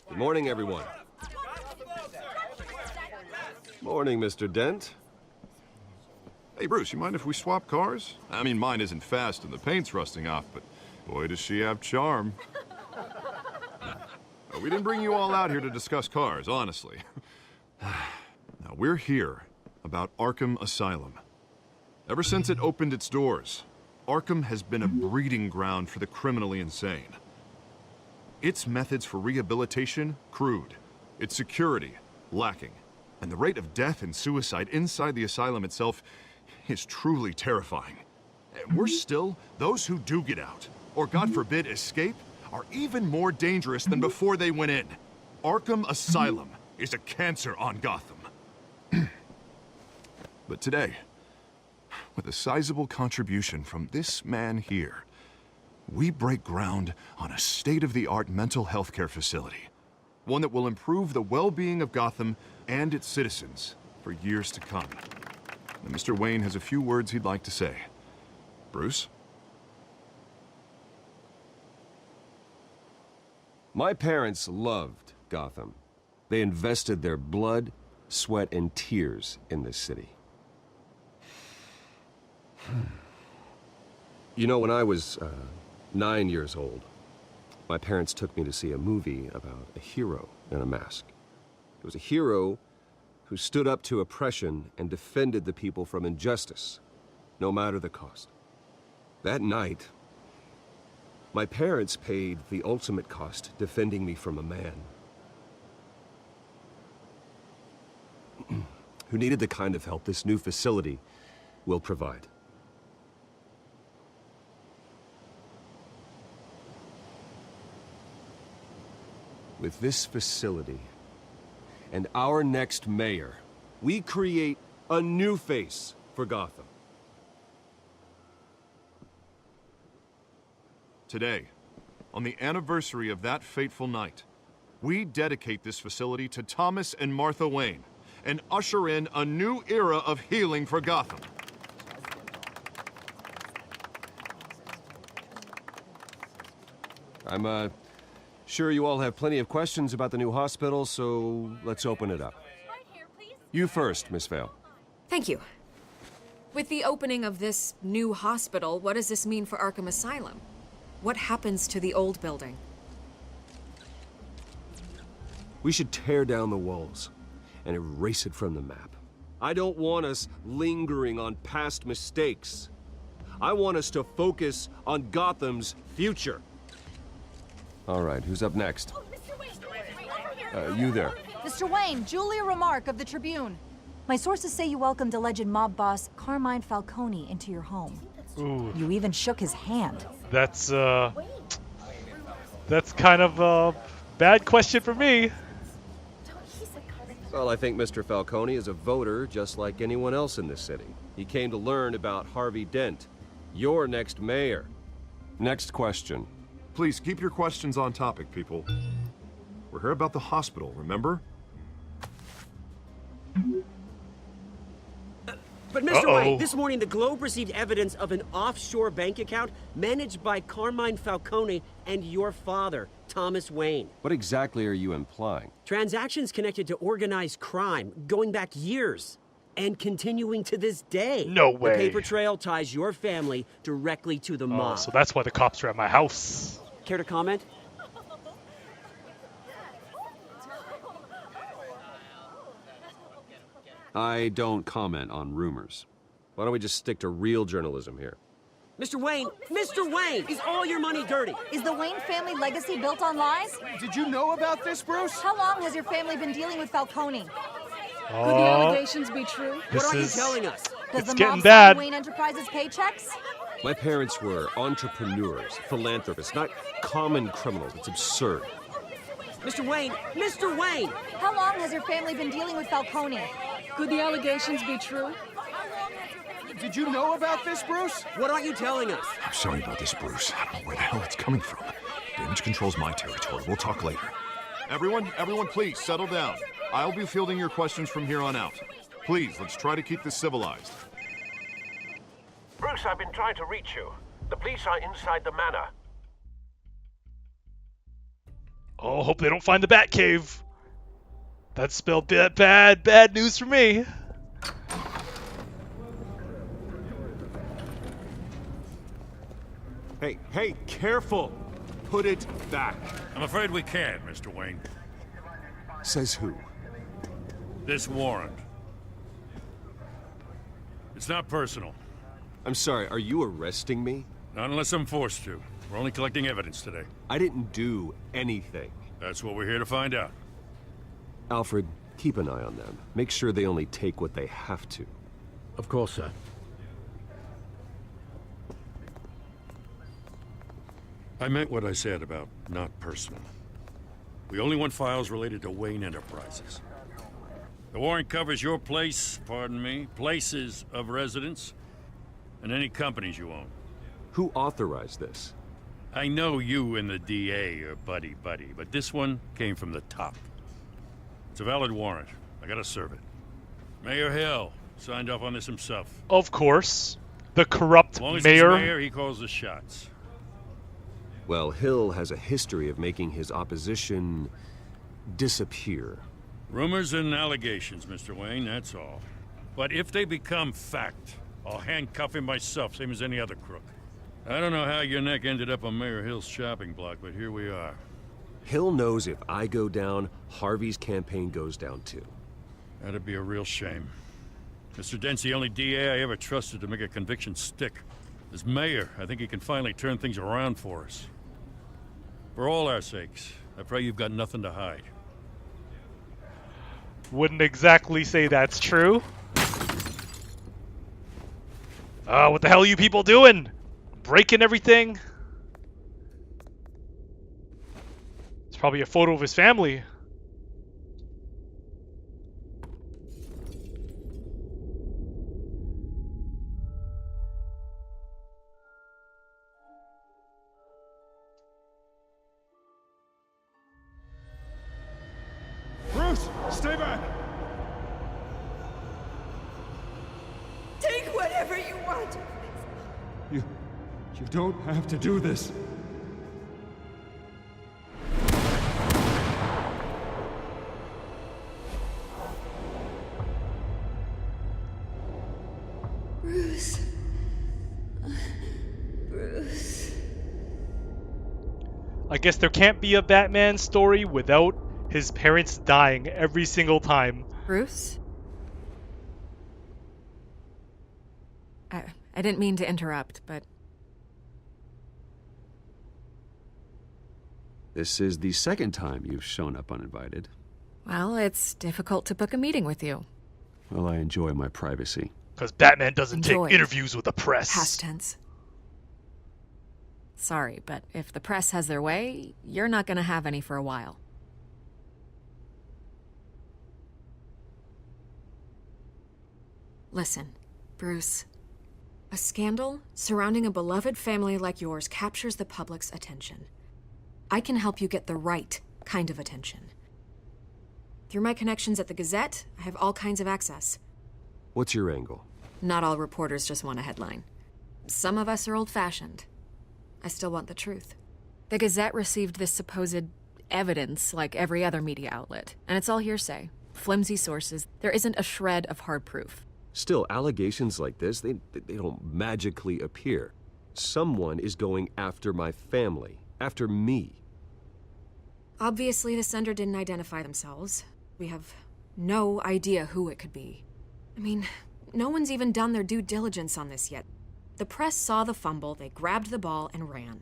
Good morning, everyone. Morning, Mr. Dent. Hey, Bruce, you mind if we swap cars? I mean, mine isn't fast and the paint's rusting off, but boy, does she have charm. We didn't bring you all out here to discuss cars, honestly. Now, we're here about Arkham Asylum. Ever since it opened its doors, Arkham has been a breeding ground for the criminally insane. Its methods for rehabilitation, crude. Its security, lacking. And the rate of death and suicide inside the asylum itself is truly terrifying. And worse still, those who do get out, or God forbid escape, are even more dangerous than before they went in. Arkham Asylum is a cancer on Gotham. But today, with a sizable contribution from this man here, we break ground on a state-of-the-art mental health care facility. One that will improve the well-being of Gotham and its citizens for years to come. And Mr. Wayne has a few words he'd like to say. Bruce? My parents loved Gotham. They invested their blood, sweat, and tears in this city. You know, when I was 9 years old, my parents took me to see a movie about a hero in a mask. It was a hero who stood up to oppression and defended the people from injustice, no matter the cost. That night, my parents paid the ultimate cost defending me from a man who needed the kind of help this new facility will provide. With this facility and our next mayor, we create a new face for Gotham. Today, on the anniversary of that fateful night, we dedicate this facility to Thomas and Martha Wayne and usher in a new era of healing for Gotham. I'm sure you all have plenty of questions about the new hospital, so let's open it up. You first, Miss Vale. Thank you. With the opening of this new hospital, what does this mean for Arkham Asylum? What happens to the old building? We should tear down the walls and erase it from the map. I don't want us lingering on past mistakes. I want us to focus on Gotham's future. All right, who's up next? You there. Mr. Wayne, Julia Remark of the Tribune. My sources say you welcomed alleged mob boss Carmine Falcone into your home. Ooh. You even shook his hand. That's kind of a bad question for me. Well, I think Mr. Falcone is a voter just like anyone else in this city. He came to learn about Harvey Dent, your next mayor. Next question. Please, keep your questions on topic, people. We're here about the hospital, remember? But Mr. Wayne, this morning the Globe received evidence of an offshore bank account managed by Carmine Falcone and your father, Thomas Wayne. What exactly are you implying? Transactions connected to organized crime going back years and continuing to this day. No way. The paper trail ties your family directly to the mob. So that's why the cops are at my house. Care to comment? I don't comment on rumors. Why don't we just stick to real journalism here? Mr. Wayne, is all your money dirty? Is the Wayne family legacy built on lies? Did you know about this, Bruce? How long has your family been dealing with Falcone? Oh, Could the allegations be true? What are you telling us? Does it's the getting mob bad. sign Wayne Enterprises paychecks? My parents were entrepreneurs, philanthropists, not common criminals. It's absurd. Mr. Wayne! How long has your family been dealing with Falcone? Could the allegations be true? Did you know about this, Bruce? What aren't you telling us? I'm sorry about this, Bruce. I don't know where the hell it's coming from. Damage control's my territory. We'll talk later. Everyone, please settle down. I'll be fielding your questions from here on out. Please, let's try to keep this civilized. Bruce, I've been trying to reach you. The police are inside the manor. Oh, hope they don't find the Batcave. That spelled bad news for me. Hey, careful! Put it back. I'm afraid we can't, Mr. Wayne. Says who? This warrant. It's not personal. I'm sorry, are you arresting me? Not unless I'm forced to. We're only collecting evidence today. I didn't do anything. That's what we're here to find out. Alfred, keep an eye on them. Make sure they only take what they have to. Of course, sir. I meant what I said about not personal. We only want files related to Wayne Enterprises. The warrant covers your place, pardon me, places of residence, and any companies you own. Who authorized this? I know you and the DA are buddy-buddy, but this one came from the top. It's a valid warrant. I gotta serve it. Mayor Hill signed off on this himself. Of course. The corrupt As long as mayor. he's mayor, he calls the shots. Well, Hill has a history of making his opposition disappear. Rumors and allegations, Mr. Wayne, that's all. But if they become fact, I'll handcuff him myself, same as any other crook. I don't know how your neck ended up on Mayor Hill's shopping block, but here we are. Hill knows if I go down, Harvey's campaign goes down too. That'd be a real shame. Mr. Dent's the only DA I ever trusted to make a conviction stick. As mayor, I think he can finally turn things around for us. For all our sakes, I pray you've got nothing to hide. Wouldn't exactly say that's true. What the hell are you people doing? Breaking everything? It's probably a photo of his family. Bruce, stay back! Take whatever you want. You don't have to do this. Bruce. Bruce. I guess there can't be a Batman story without his parents dying every single time. Bruce? I didn't mean to interrupt, but... This is the second time you've shown up uninvited. Well, it's difficult to book a meeting with you. Well, I enjoy my privacy. Because Batman doesn't Enjoy. take interviews with the press. Past tense. Sorry, but if the press has their way, you're not gonna have any for a while. Listen, Bruce. A scandal surrounding a beloved family like yours captures the public's attention. I can help you get the right kind of attention. Through my connections at the Gazette, I have all kinds of access. What's your angle? Not all reporters just want a headline. Some of us are old-fashioned. I still want the truth. The Gazette received this supposed evidence like every other media outlet, and it's all hearsay, flimsy sources. There isn't a shred of hard proof. Still, allegations like this, they don't magically appear. Someone is going after my family, after me. Obviously, the sender didn't identify themselves. We have no idea who it could be. I mean, no one's even done their due diligence on this yet. The press saw the fumble, they grabbed the ball and ran.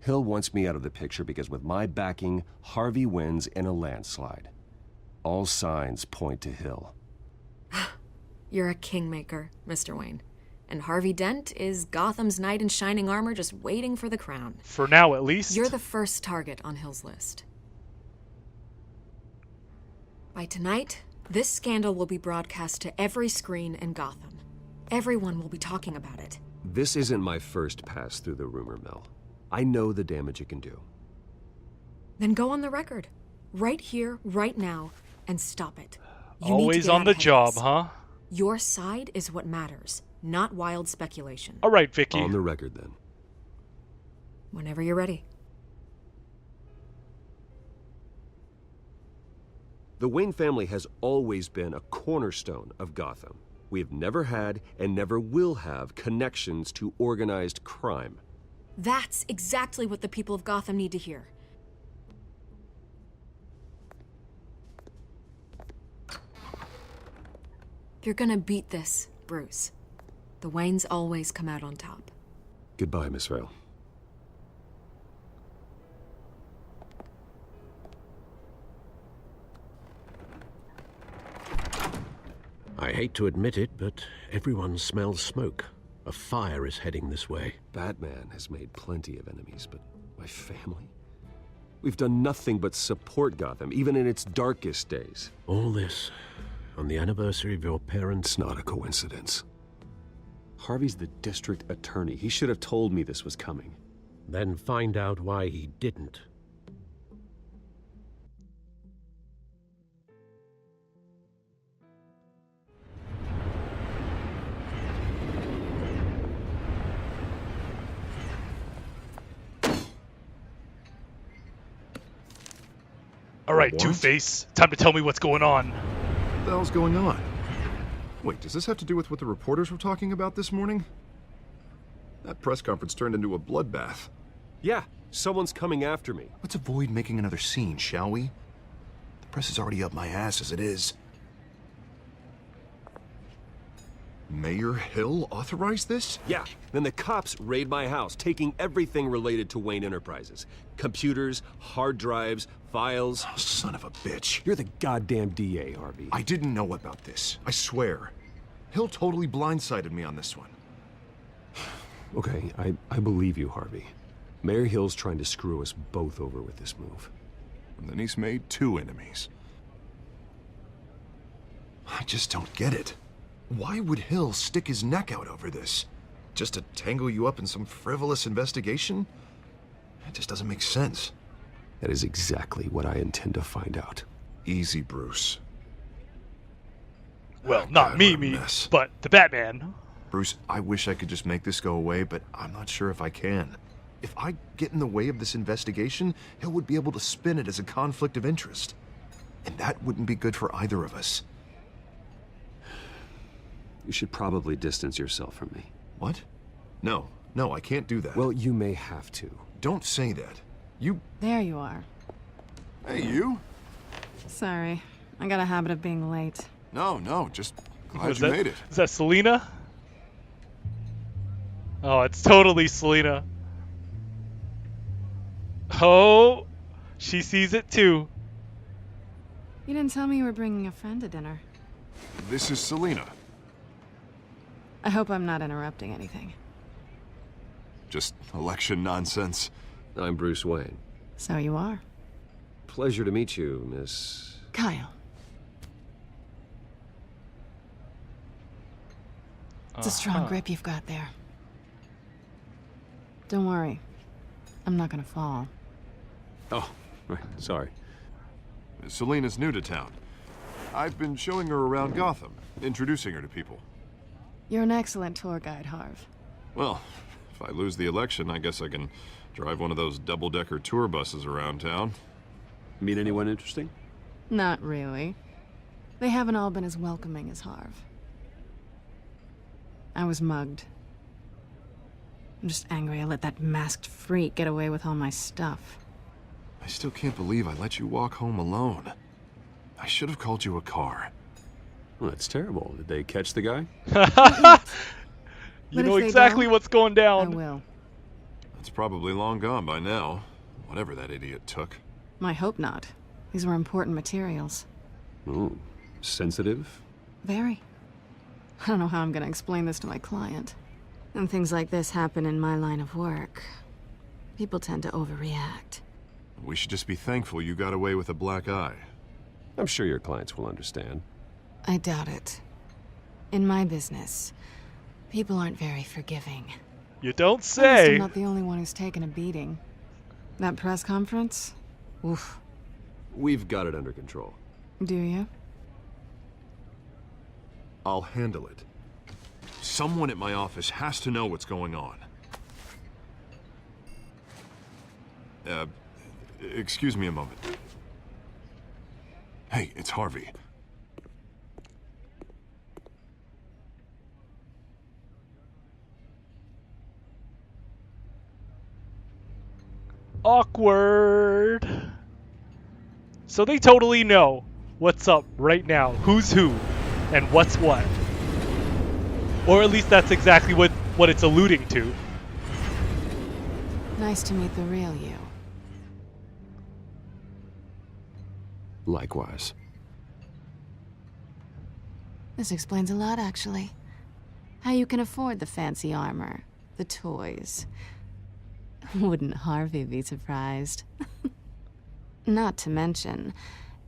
Hill wants me out of the picture because with my backing, Harvey wins in a landslide. All signs point to Hill. You're a kingmaker, Mr. Wayne. And Harvey Dent is Gotham's knight in shining armor just waiting for the crown. For now, at least. You're the first target on Hill's list. By tonight, this scandal will be broadcast to every screen in Gotham. Everyone will be talking about it. This isn't my first pass through the rumor mill. I know the damage it can do. Then go on the record. Right here, right now, and stop it. You need to Always get on out the ahead of job, this. huh? Your side is what matters, not wild speculation. All right, Vicky. On the record, then. Whenever you're ready. The Wayne family has always been a cornerstone of Gotham. We have never had and never will have connections to organized crime. That's exactly what the people of Gotham need to hear. You're gonna beat this, Bruce. The Waynes always come out on top. Goodbye, Miss Vale. I hate to admit it, but everyone smells smoke. A fire is heading this way. Batman has made plenty of enemies, but my family? We've done nothing but support Gotham, even in its darkest days. All this on the anniversary of your parents'... It's not a coincidence. Harvey's the district attorney. He should have told me this was coming. Then find out why he didn't. All right, What? Two-Face, time to tell me what's going on. What the hell's going on? Wait, does this have to do with what the reporters were talking about this morning? That press conference turned into a bloodbath. Yeah, someone's coming after me. Let's avoid making another scene, shall we? The press is already up my ass as it is. Mayor Hill authorized this? Yeah, then the cops raid my house, taking everything related to Wayne Enterprises. Computers, hard drives, files. Oh, son of a bitch. You're the goddamn DA, Harvey. I didn't know about this. I swear. Hill totally blindsided me on this one. Okay, I believe you, Harvey. Mayor Hill's trying to screw us both over with this move. And then he's made 2 enemies. I just don't get it. Why would Hill stick his neck out over this? Just to tangle you up in some frivolous investigation? It just doesn't make sense. That is exactly what I intend to find out. Easy, Bruce. Well, not me, but the Batman. Bruce, I wish I could just make this go away, but I'm not sure if I can. If I get in the way of this investigation, Hill would be able to spin it as a conflict of interest. And that wouldn't be good for either of us. You should probably distance yourself from me. What? No, I can't do that. Well, you may have to. Don't say that. You... There you are. Hey, you? Sorry. I got a habit of being late. No, just glad you made it. Is that Selina? Oh, it's totally Selina. Oh, she sees it too. You didn't tell me you were bringing a friend to dinner. This is Selina. I hope I'm not interrupting anything. Just election nonsense. I'm Bruce Wayne. So you are. Pleasure to meet you, Miss... Kyle. It's a strong grip you've got there. Don't worry. I'm not gonna fall. Oh, right. Sorry. Selina's new to town. I've been showing her around Gotham, introducing her to people. You're an excellent tour guide, Harv. Well, if I lose the election, I guess I can drive one of those double-decker tour buses around town. Meet anyone interesting? Not really. They haven't all been as welcoming as Harv. I was mugged. I'm just angry I let that masked freak get away with all my stuff. I still can't believe I let you walk home alone. I should have called you a car. Well, that's terrible. Did they catch the guy? You know exactly what's going down. I will. It's probably long gone by now. Whatever that idiot took. I hope not. These were important materials. Ooh, sensitive? Very. I don't know how I'm gonna explain this to my client. And things like this happen in my line of work. People tend to overreact. We should just be thankful you got away with a black eye. I'm sure your clients will understand. I doubt it. In my business, people aren't very forgiving. You don't At least say. I'm not the only one who's taken a beating. That press conference? Oof. We've got it under control. Do you? I'll handle it. Someone at my office has to know what's going on. Excuse me a moment. Hey, it's Harvey. Awkward. So they totally know what's up right now, who's who, and what's what. Or at least that's exactly what it's alluding to. Nice to meet the real you. Likewise. This explains a lot, actually. How you can afford the fancy armor, the toys. Wouldn't Harvey be surprised? Not to mention,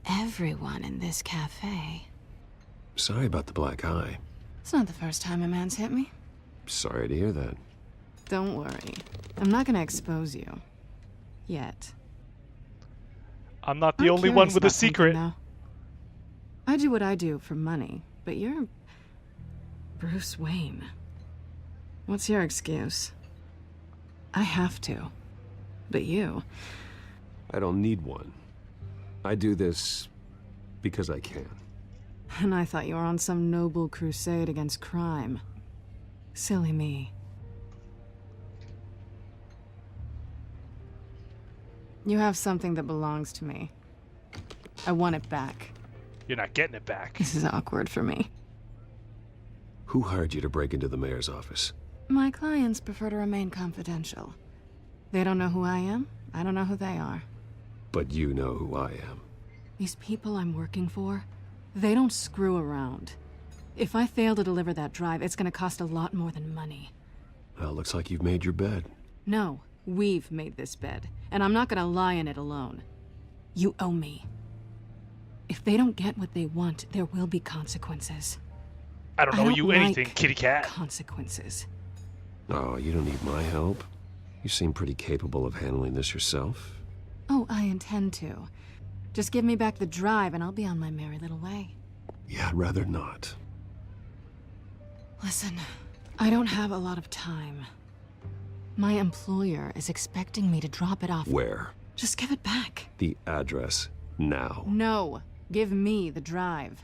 everyone in this cafe. Sorry about the black eye. It's not the first time a man's hit me. Sorry to hear that. Don't worry. I'm not gonna expose you. Yet. I'm not the only one with a secret. Now. I do what I do for money, but you're Bruce Wayne. What's your excuse? I have to. But you... I don't need one. I do this because I can. And I thought you were on some noble crusade against crime. Silly me. You have something that belongs to me. I want it back. You're not getting it back. This is awkward for me. Who hired you to break into the mayor's office? My clients prefer to remain confidential. They don't know who I am. I don't know who they are. But you know who I am. These people I'm working for, they don't screw around. If I fail to deliver that drive, it's gonna cost a lot more than money. Well, looks like you've made your bed. No, we've made this bed, and I'm not gonna lie in it alone. You owe me. If they don't get what they want, there will be consequences. I don't know you anything, kitty cat. Consequences. Oh, you don't need my help. You seem pretty capable of handling this yourself. Oh, I intend to. Just give me back the drive and I'll be on my merry little way. Yeah, I'd rather not. Listen, I don't have a lot of time. My employer is expecting me to drop it off. Where? Just give it back. The address, now. No, give me the drive.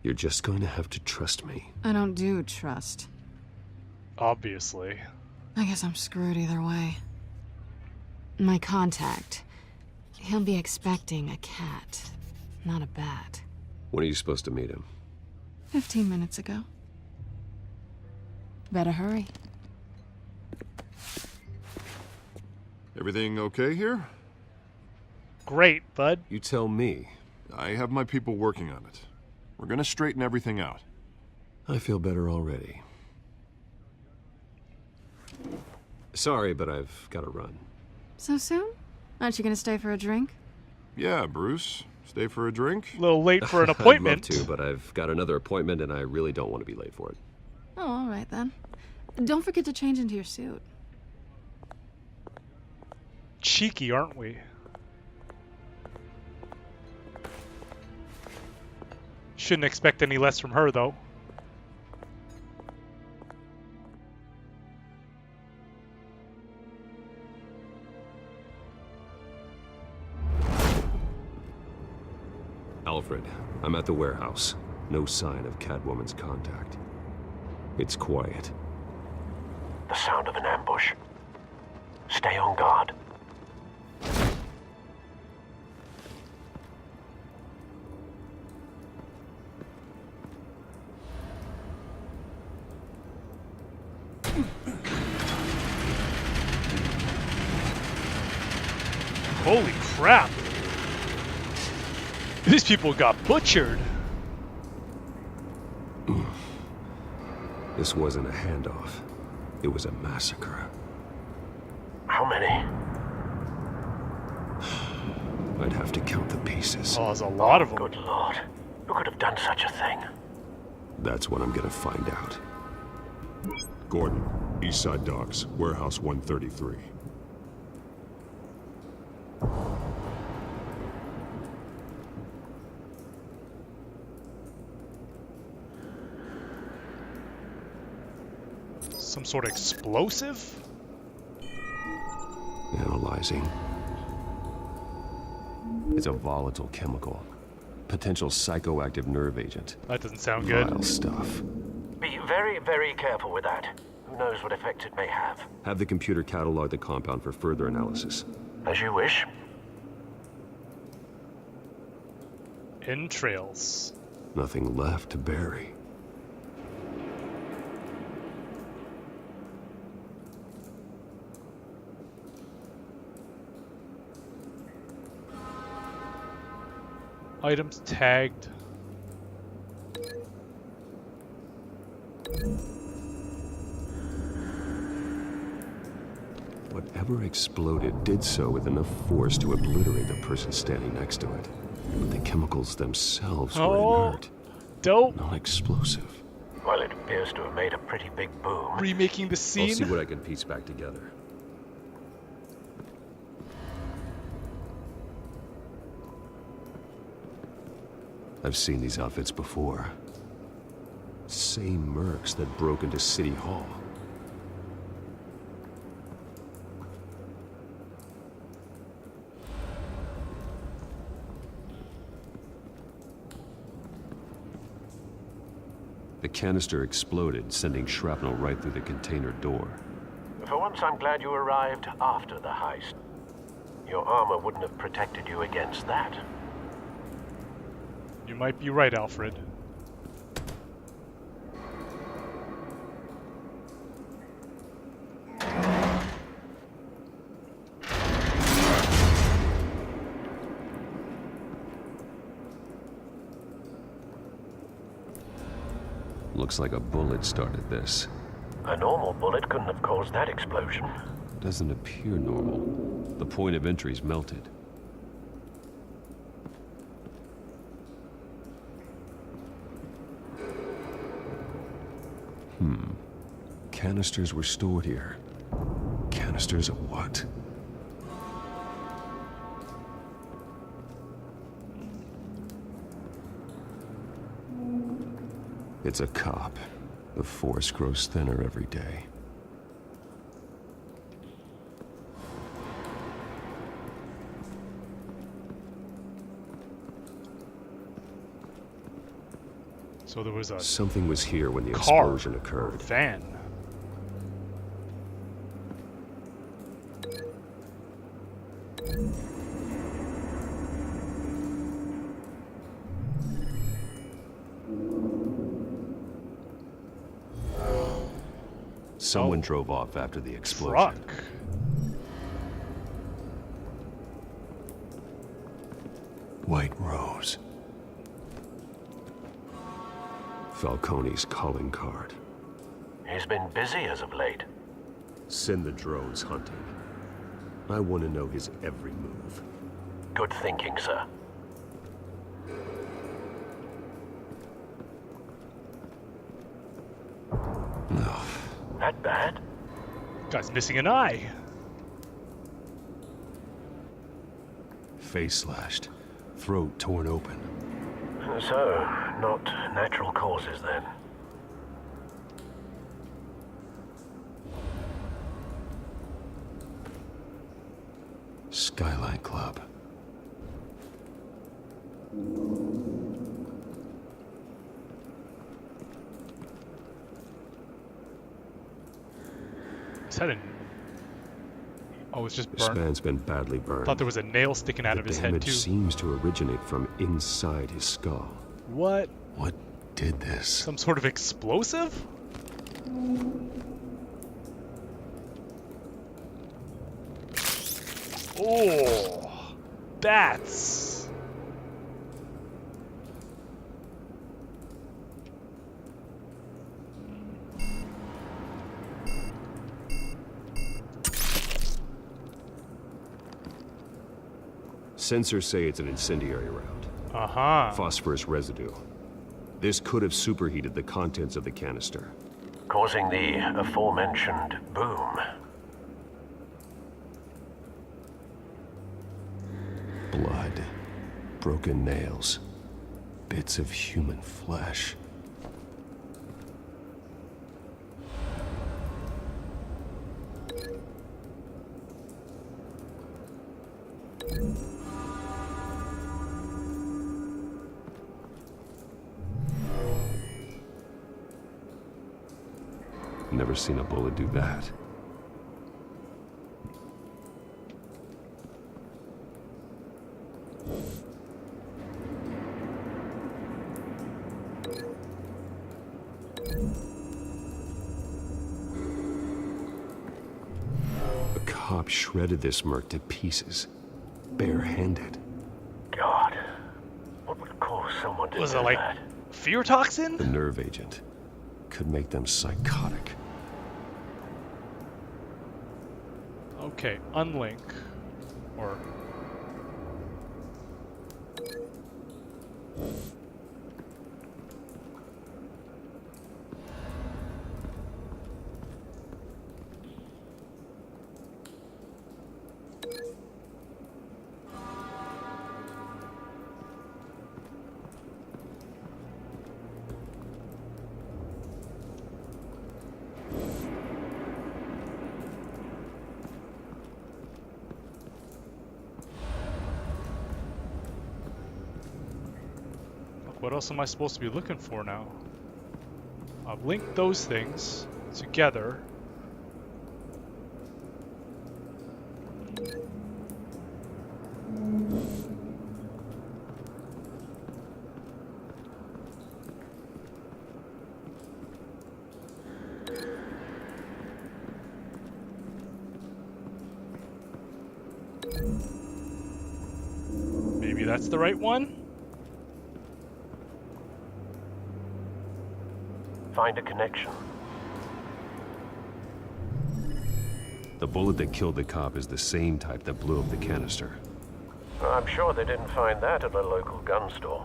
You're just going to have to trust me. I don't do trust. Obviously. I guess I'm screwed either way. My contact. He'll be expecting a cat, not a bat. When are you supposed to meet him? 15 minutes ago. Better hurry. Everything okay here? Great, bud. You tell me. I have my people working on it. We're gonna straighten everything out. I feel better already. Sorry, but I've got to run. So soon? Aren't you gonna stay for a drink? Yeah, Bruce. Stay for a drink? A little late for an appointment. I'd love to, but I've got another appointment and I really don't want to be late for it. Oh, all right then. Don't forget to change into your suit. Cheeky, aren't we? Shouldn't expect any less from her, though. Alfred, I'm at the warehouse. No sign of Catwoman's contact. It's quiet. The sound of an ambush. Stay on guard. Holy crap! These people got butchered. This wasn't a handoff. It was a massacre. How many? I'd have to count the pieces. Oh, there's a lot of them. Good Lord. Who could have done such a thing? That's what I'm gonna find out. Gordon, East Side Docks, Warehouse 133. Some sort of explosive? Analyzing. It's a volatile chemical. Potential psychoactive nerve agent. That doesn't sound good. Vile stuff. Be very, very careful with that. knows what effects it may have. Have the computer catalog the compound for further analysis. As you wish. Entrails. Nothing left to bury. Items tagged. Whatever exploded did so with enough force to obliterate the person standing next to it. But the chemicals themselves were inert. Dope. Non-explosive. Well, it appears to have made a pretty big boom. Remaking the scene. I'll see what I can piece back together. I've seen these outfits before. Same mercs that broke into City Hall. The canister exploded, sending shrapnel right through the container door. For once, I'm glad you arrived after the heist. Your armor wouldn't have protected you against that. You might be right, Alfred. Looks like a bullet started this. A normal bullet couldn't have caused that explosion. Doesn't appear normal. The point of entry's melted. Canisters were stored here. Canisters of what? It's a cop. The force grows thinner every day. So there was a Something was here when the car explosion occurred. Van. Someone drove off after the explosion. Truck. White Rose. Falcone's calling card. He's been busy as of late. Send the drones hunting. I want to know his every move. Good thinking, sir. No. That bad? Guy's missing an eye. Face slashed. Throat torn open. So, not natural causes then. Skyline Club. Is that Oh, it's just This burned. man's been badly burned. Thought there was a nail sticking out of his head Damage too. seems to originate from inside his skull. What? What did this? Some sort of explosive? Oh, bats. Sensors say it's an incendiary round. Uh-huh. Phosphorus residue. This could have superheated the contents of the canister. Causing the aforementioned boom. Blood. Broken nails. Bits of human flesh. Never seen a bullet do that. A cop shredded this merc to pieces, barehanded. God, what would cause someone to Was do it like that? fear toxin? The nerve agent could make them psychotic. Okay, unlink. Or... What else am I supposed to be looking for now? I've linked those things together. Maybe that's the right one? Find a connection. The bullet that killed the cop is the same type that blew up the canister. I'm sure they didn't find that at a local gun store.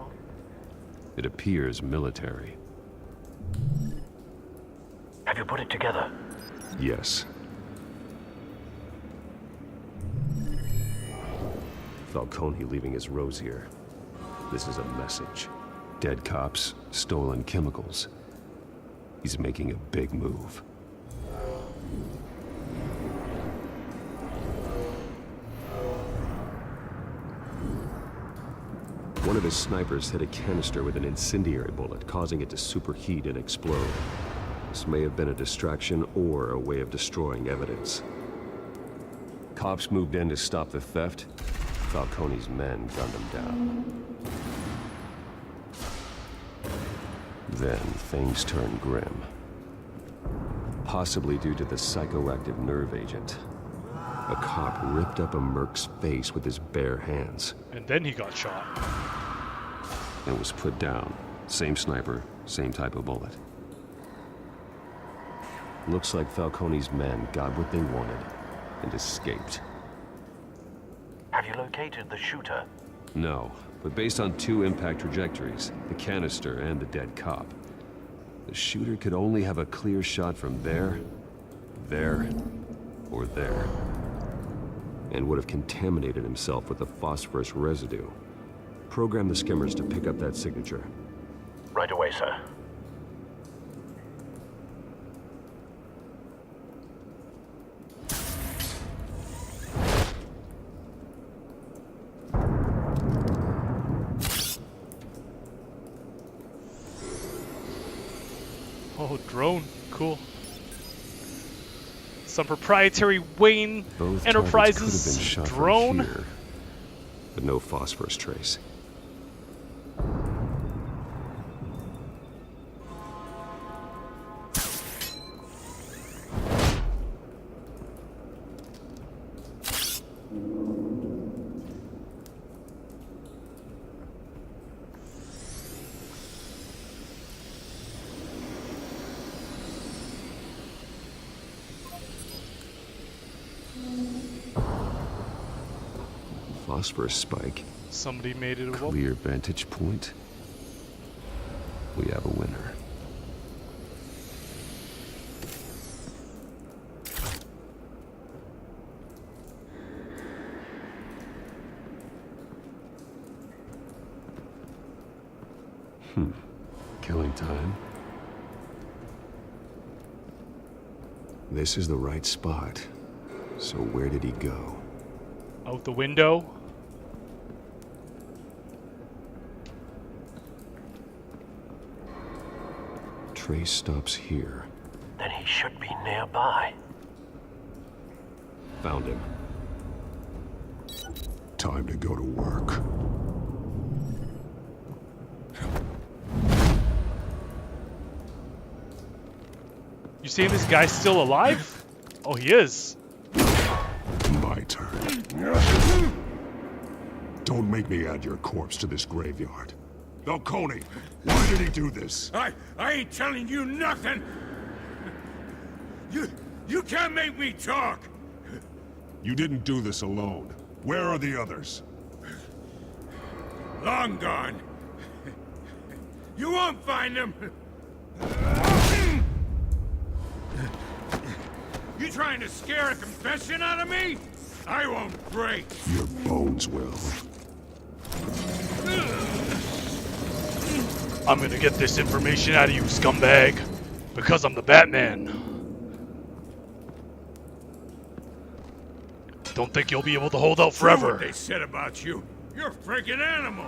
It appears military. Have you put it together? Yes. Falcone leaving his rose here. This is a message. Dead cops, stolen chemicals. He's making a big move. One of his snipers hit a canister with an incendiary bullet, causing it to superheat and explode. This may have been a distraction or a way of destroying evidence. Cops moved in to stop the theft. Falcone's men gunned him down. Then things turned grim. Possibly due to the psychoactive nerve agent. A cop ripped up a merc's face with his bare hands. And then he got shot. And was put down. Same sniper, same type of bullet. Looks like Falcone's men got what they wanted and escaped. Have you located the shooter? No, but based on two impact trajectories, the canister and the dead cop, the shooter could only have a clear shot from there, or there, and would have contaminated himself with the phosphorus residue. Program the skimmers to pick up that signature. Right away, sir. Oh, drone. Cool. Some proprietary Wayne Both Enterprises could have been shot drone. from here, but no phosphorus trace. Phosphorus spike. Somebody made it a Clear vantage point. We have a winner. Killing time. This is the right spot. So where did he go? Out the window. Trace stops here. Then he should be nearby. Found him. Time to go to work. You saying this guy's still alive? Oh, he is. My turn. Don't make me add your corpse to this graveyard. Falcone, why did he do this? I ain't telling you nothing! You can't make me talk! You didn't do this alone. Where are the others? Long gone. You won't find them! You trying to scare a confession out of me? I won't break! Your bones will. I'm gonna get this information out of you, scumbag. Because I'm the Batman. Don't think you'll be able to hold out True forever. what they said about you. You're a freaking animal.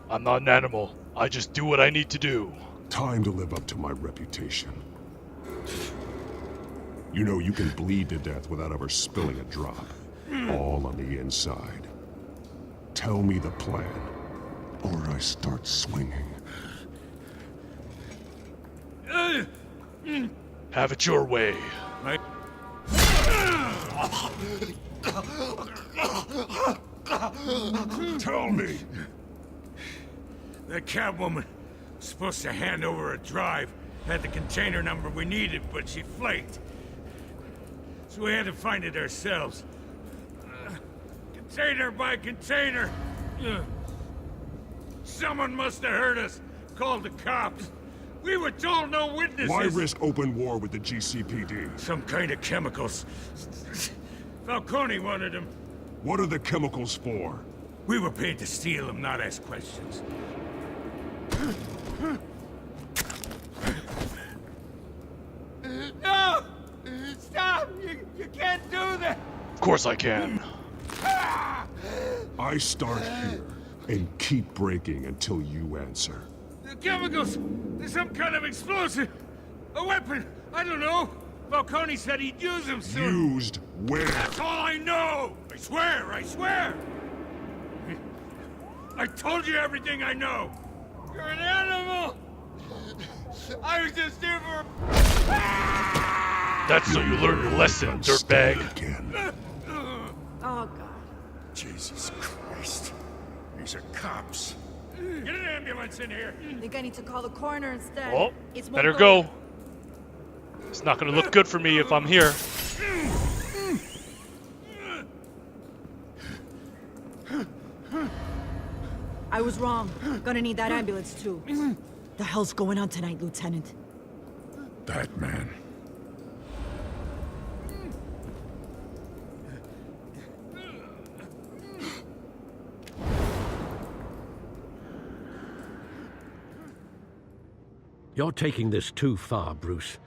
I'm not an animal. I just do what I need to do. Time to live up to my reputation. You know you can bleed to death without ever spilling a drop. All on the inside. Tell me the plan, or I start swinging. Have it your way. Tell me. The Catwoman was supposed to hand over a drive. Had the container number we needed, but she flaked. So we had to find it ourselves. Container by container. Someone must have heard us. Called the cops. We were told no witnesses. Why risk open war with the GCPD? Some kind of chemicals. Falcone wanted them. What are the chemicals for? We were paid to steal them, not ask questions. No! Stop! You can't do that! Of course I can. I start here and keep breaking until you answer. The chemicals! There's some kind of explosive! A weapon! I don't know! Falcone said he'd use them soon! Used where? That's all I know! I swear! I swear! I told you everything I know! You're an animal! I was just here for... That's so you learn your lesson, dirtbag. Oh, God. Jesus Christ. These are cops. Get an ambulance in here! Think I need to call the coroner instead. Oh, It's better Montoya. go. It's not gonna look good for me if I'm here. I was wrong. Gonna need that ambulance too. The hell's going on tonight, Lieutenant? Batman. You're taking this too far, Bruce.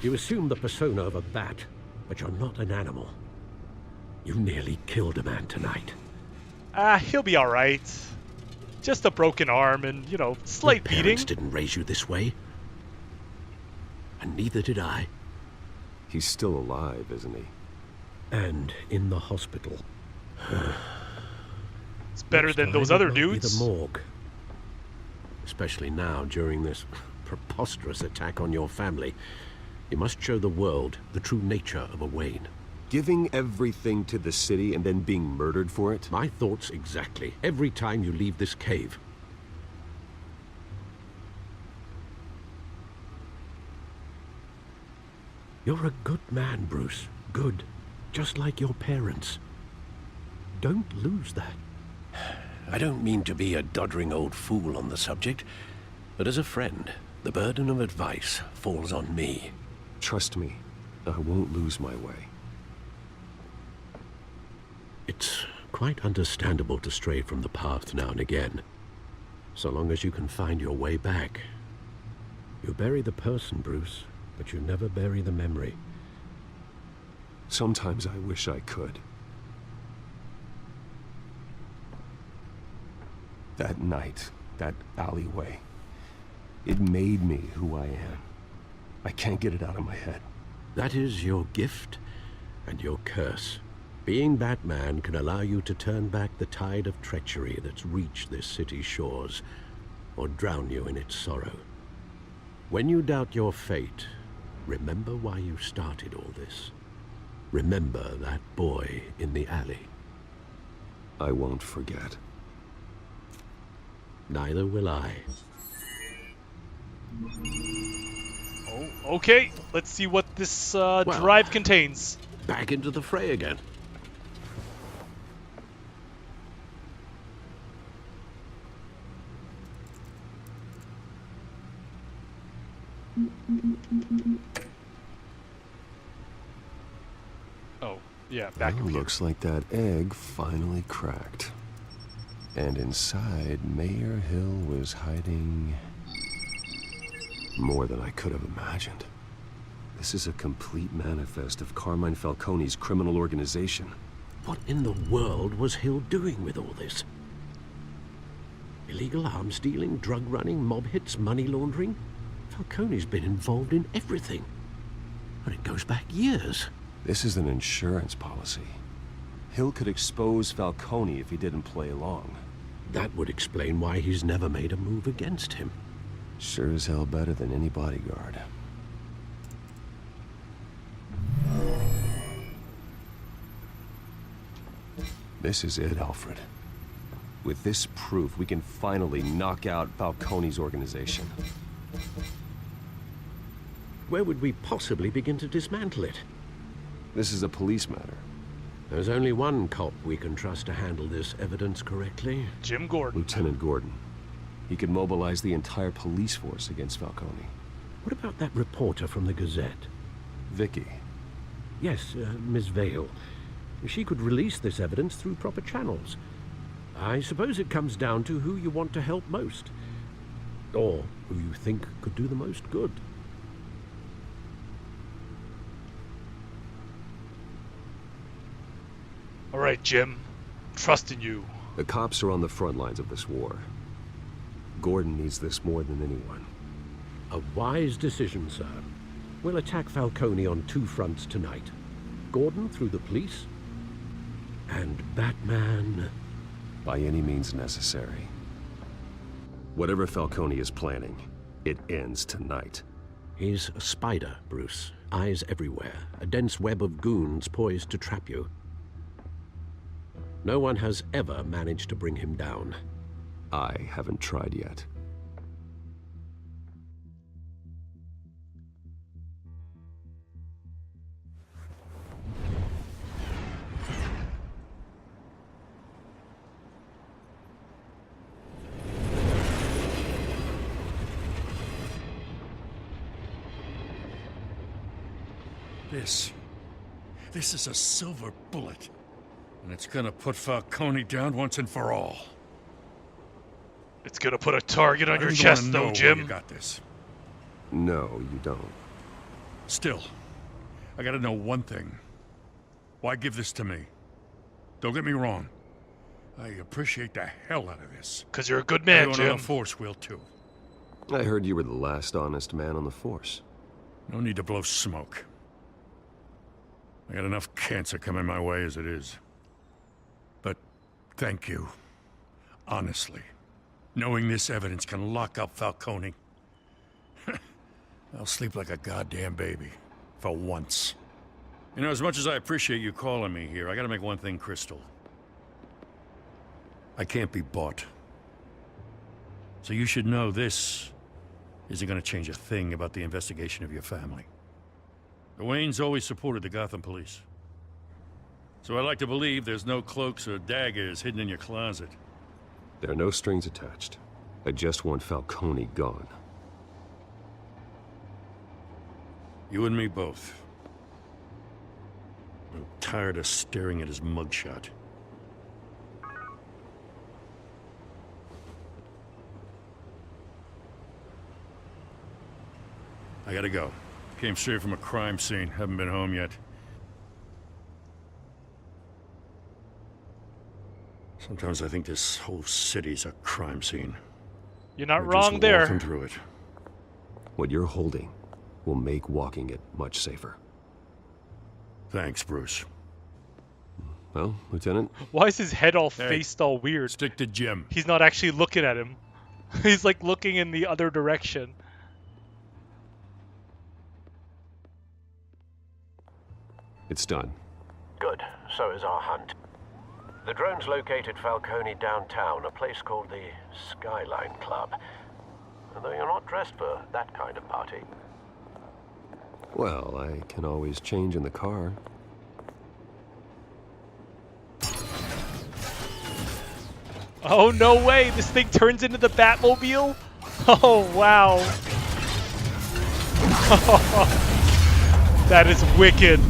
You assume the persona of a bat, but you're not an animal. You nearly killed a man tonight. He'll be alright. Just a broken arm and, you know, slight Your beating. parents didn't raise you this way. And neither did I. He's still alive, isn't he? And in the hospital. It's better Next than time those it other won't be dudes. the morgue. Especially now, during this preposterous attack on your family. You must show the world the true nature of a Wayne. Giving everything to the city and then being murdered for it? My thoughts exactly. Every time you leave this cave. You're a good man, Bruce. Good. Just like your parents. Don't lose that. I don't mean to be a doddering old fool on the subject, but as a friend, the burden of advice falls on me. Trust me, I won't lose my way. It's quite understandable to stray from the path now and again, so long as you can find your way back. You bury the person, Bruce, but you never bury the memory. Sometimes I wish I could. That night, that alleyway, it made me who I am. I can't get it out of my head. That is your gift and your curse. Being Batman can allow you to turn back the tide of treachery that's reached this city's shores, or drown you in its sorrow. When you doubt your fate, remember why you started all this. Remember that boy in the alley. I won't forget. Neither will I. Oh, okay. Let's see what this drive contains. Back into the fray again. Oh, yeah, back in here. Looks like that egg finally cracked. And inside, Mayor Hill was hiding more than I could have imagined. This is a complete manifest of Carmine Falcone's criminal organization. What in the world was Hill doing with all this? Illegal arms dealing, drug running, mob hits, money laundering? Falcone's been involved in everything. And it goes back years. This is an insurance policy. Hill could expose Falcone if he didn't play along. That would explain why he's never made a move against him. Sure as hell better than any bodyguard. This is it, Alfred. With this proof, we can finally knock out Falcone's organization. Where would we possibly begin to dismantle it? This is a police matter. There's only one cop we can trust to handle this evidence correctly. Jim Gordon. Lieutenant Gordon. He could mobilize the entire police force against Falcone. What about that reporter from the Gazette? Vicky. Yes, Miss Vale. She could release this evidence through proper channels. I suppose it comes down to who you want to help most. Or who you think could do the most good. All right, Jim. Trust in you. The cops are on the front lines of this war. Gordon needs this more than anyone. A wise decision, sir. We'll attack Falcone on two fronts tonight. Gordon through the police, and Batman... by any means necessary. Whatever Falcone is planning, it ends tonight. He's a spider, Bruce. Eyes everywhere. A dense web of goons poised to trap you. No one has ever managed to bring him down. I haven't tried yet. This is a silver bullet. And it's gonna put Falcone down once and for all. It's gonna put a target on your chest, though, Jim. You got this. No, you don't. Still, I gotta know one thing. Why give this to me? Don't get me wrong. I appreciate the hell out of this. 'Cause you're a good man, Everyone Jim. on the Force will, too. I heard you were the last honest man on the Force. No need to blow smoke. I got enough cancer coming my way as it is. But thank you. Honestly. Knowing this evidence can lock up Falcone. I'll sleep like a goddamn baby. For once. You know, as much as I appreciate you calling me here, I gotta make one thing crystal. I can't be bought. So you should know this isn't gonna change a thing about the investigation of your family. The Waynes always supported the Gotham police. So I like to believe there's no cloaks or daggers hidden in your closet. There are no strings attached. I just want Falcone gone. You and me both. I'm tired of staring at his mugshot. I gotta go. Came straight from a crime scene. Haven't been home yet. Sometimes I think this whole city's a crime scene. You're not We're just wrong there. walking through it. What you're holding will make walking it much safer. Thanks, Bruce. Well, Lieutenant? Why is his head all faced all weird? Stick to Jim. He's not actually looking at him. He's like looking in the other direction. It's done. Good. So is our hunt. The drone's located Falcone downtown, a place called the Skyline Club. Although you're not dressed for that kind of party. Well, I can always change in the car. Oh, no way! This thing turns into the Batmobile? Oh, wow. That is wicked.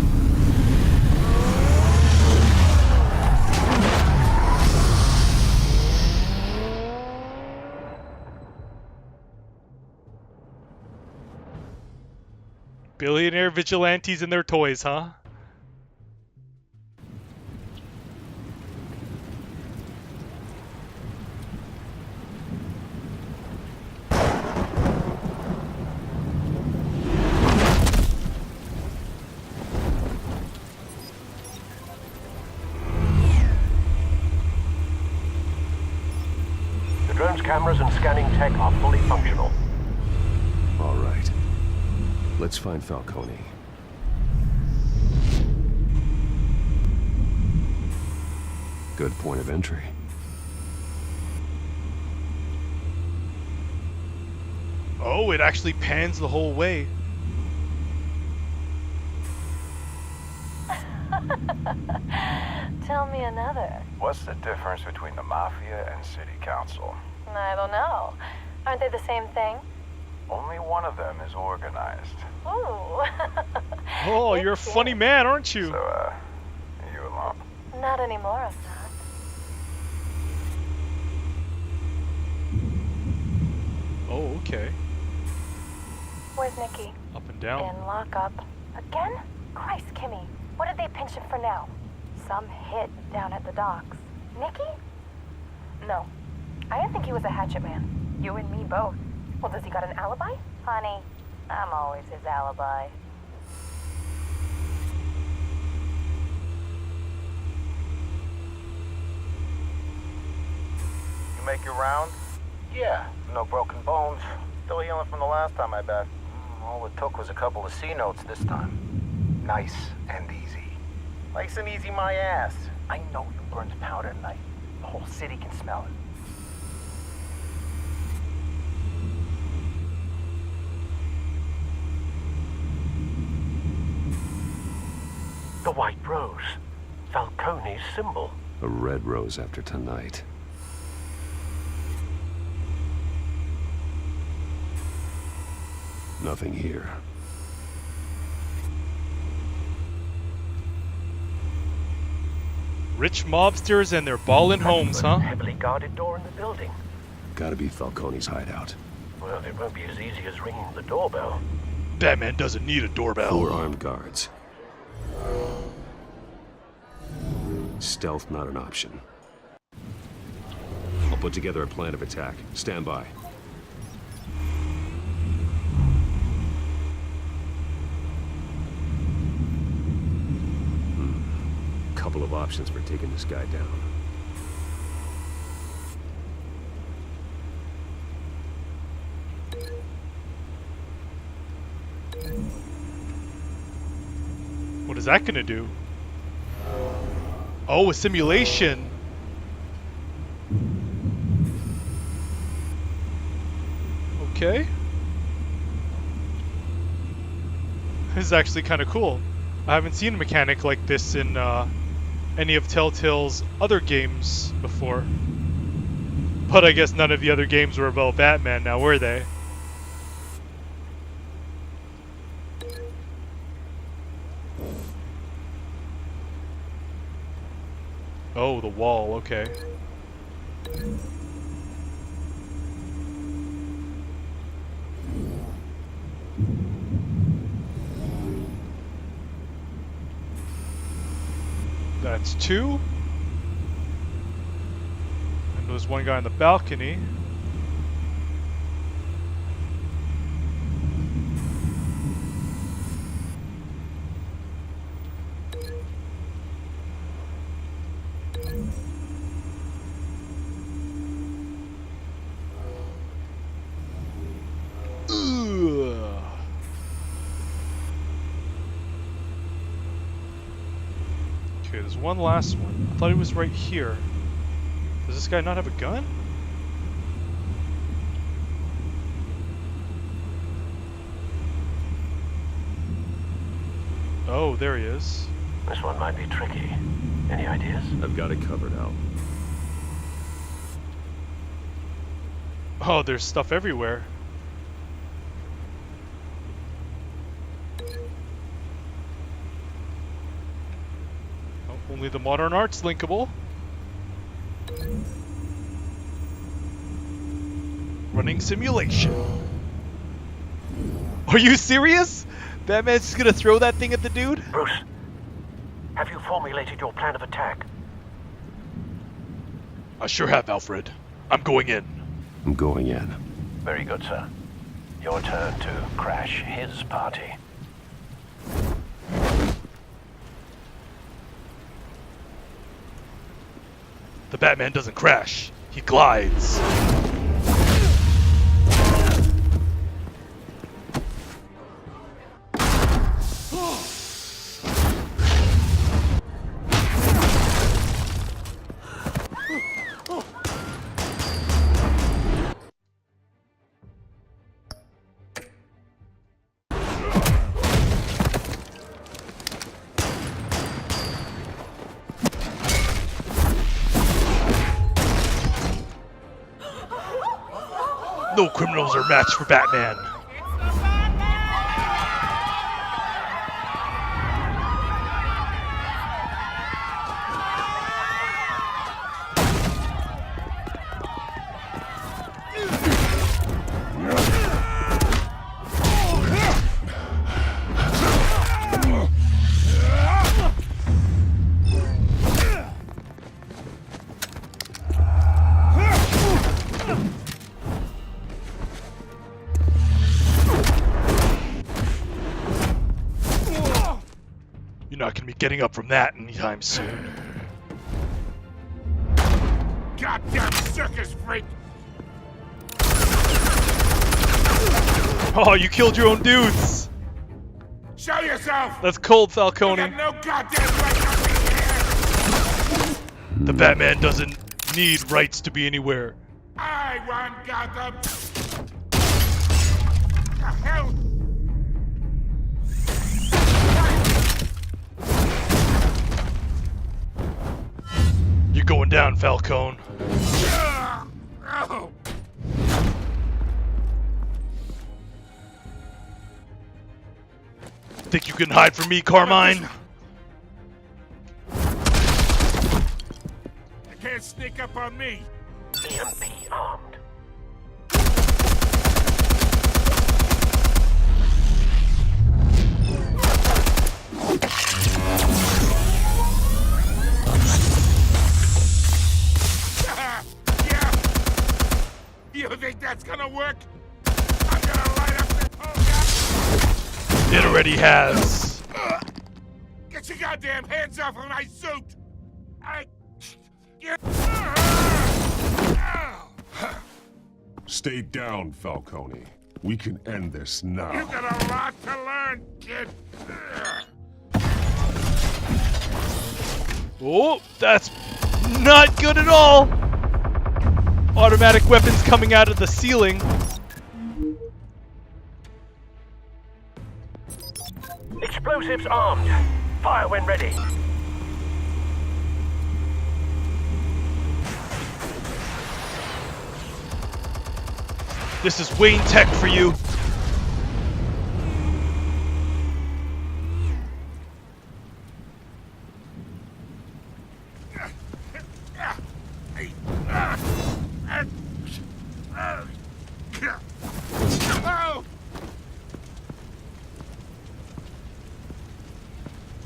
Billionaire vigilantes and their toys, huh? The drone's cameras and scanning tech are fully functional. All right. Let's find Falcone. Good point of entry. Oh, it actually pans the whole way. Tell me another. What's the difference between the Mafia and City Council? I don't know. Aren't they the same thing? Only one of them is organized. Ooh. Oh, you're a funny man, aren't you? So, are you alone? Not anymore, I'm not. Oh, okay. Where's Nikki? Up and down. In lockup. Again? Christ, Kimmy. What did they pinch him for now? Some hit down at the docks. Nikki? No. I didn't think he was a hatchet man. You and me both. Well, does he got an alibi? Honey, I'm always his alibi. You make your rounds? Yeah, no broken bones. Still healing from the last time, I bet. All it took was a couple of C notes this time. Nice and easy. Nice and easy my ass. I know you burned powder at night. The whole city can smell it. The White Rose. Falcone's symbol. A red rose after tonight. Nothing here. Rich mobsters and their ballin' homes, huh? Heavily guarded door in the building. Gotta be Falcone's hideout. Well, it won't be as easy as ringing the doorbell. Batman doesn't need a doorbell. 4 armed guards. Stealth not an option. I'll put together a plan of attack. Stand by. Couple of options for taking this guy down. What is that gonna do? Oh, a simulation. Okay. This is actually kind of cool. I haven't seen a mechanic like this in any of Telltale's other games before. But I guess none of the other games were about Batman now, were they? Oh, the wall, okay. That's 2. There's one guy on the balcony. Okay, there's one last one. I thought he was right here. Does this guy not have a gun? Oh, there he is. This one might be tricky. Any ideas? I've got it covered out. Oh, there's stuff everywhere. Oh, only the modern art's linkable. Running simulation. Are you serious? Batman's just gonna throw that thing at the dude? Bruce, have you formulated your plan of attack? I sure have, Alfred. I'm going in. I'm going in. Very good, sir. Your turn to crash his party. The Batman doesn't crash. He glides. No criminals are matched for Batman. You're not going to be getting up from that anytime soon. Goddamn circus freak! Oh, you killed your own dudes! Show yourself! That's cold, Falcone. You got no goddamn right up in here! The Batman doesn't need rights to be anywhere. I run Gotham! The hell? You're going down, Falcone. Oh. Think you can hide from me, Carmine? You can't sneak up on me! EMP armed. Yeah! You think that's gonna work? I'm gonna light up this whole guy! It already has. Get your goddamn hands off of my suit! Stay down, Falcone. We can end this now. You got a lot to learn, kid! Oh, that's not good at all! Automatic weapons coming out of the ceiling. Explosives armed. Fire when ready. This is Wayne Tech for you.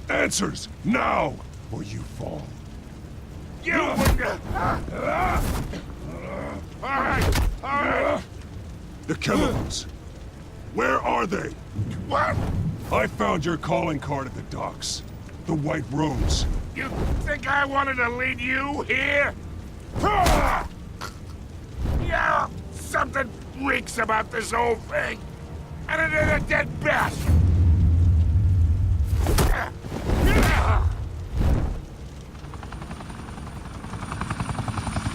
Answers, now, or you fall. You wouldn't... The chemicals. Where are they? What? I found your calling card at the docks. The White Rose. You think I wanted to lead you here? Yeah, something reeks about this whole thing. And it is a dead bat.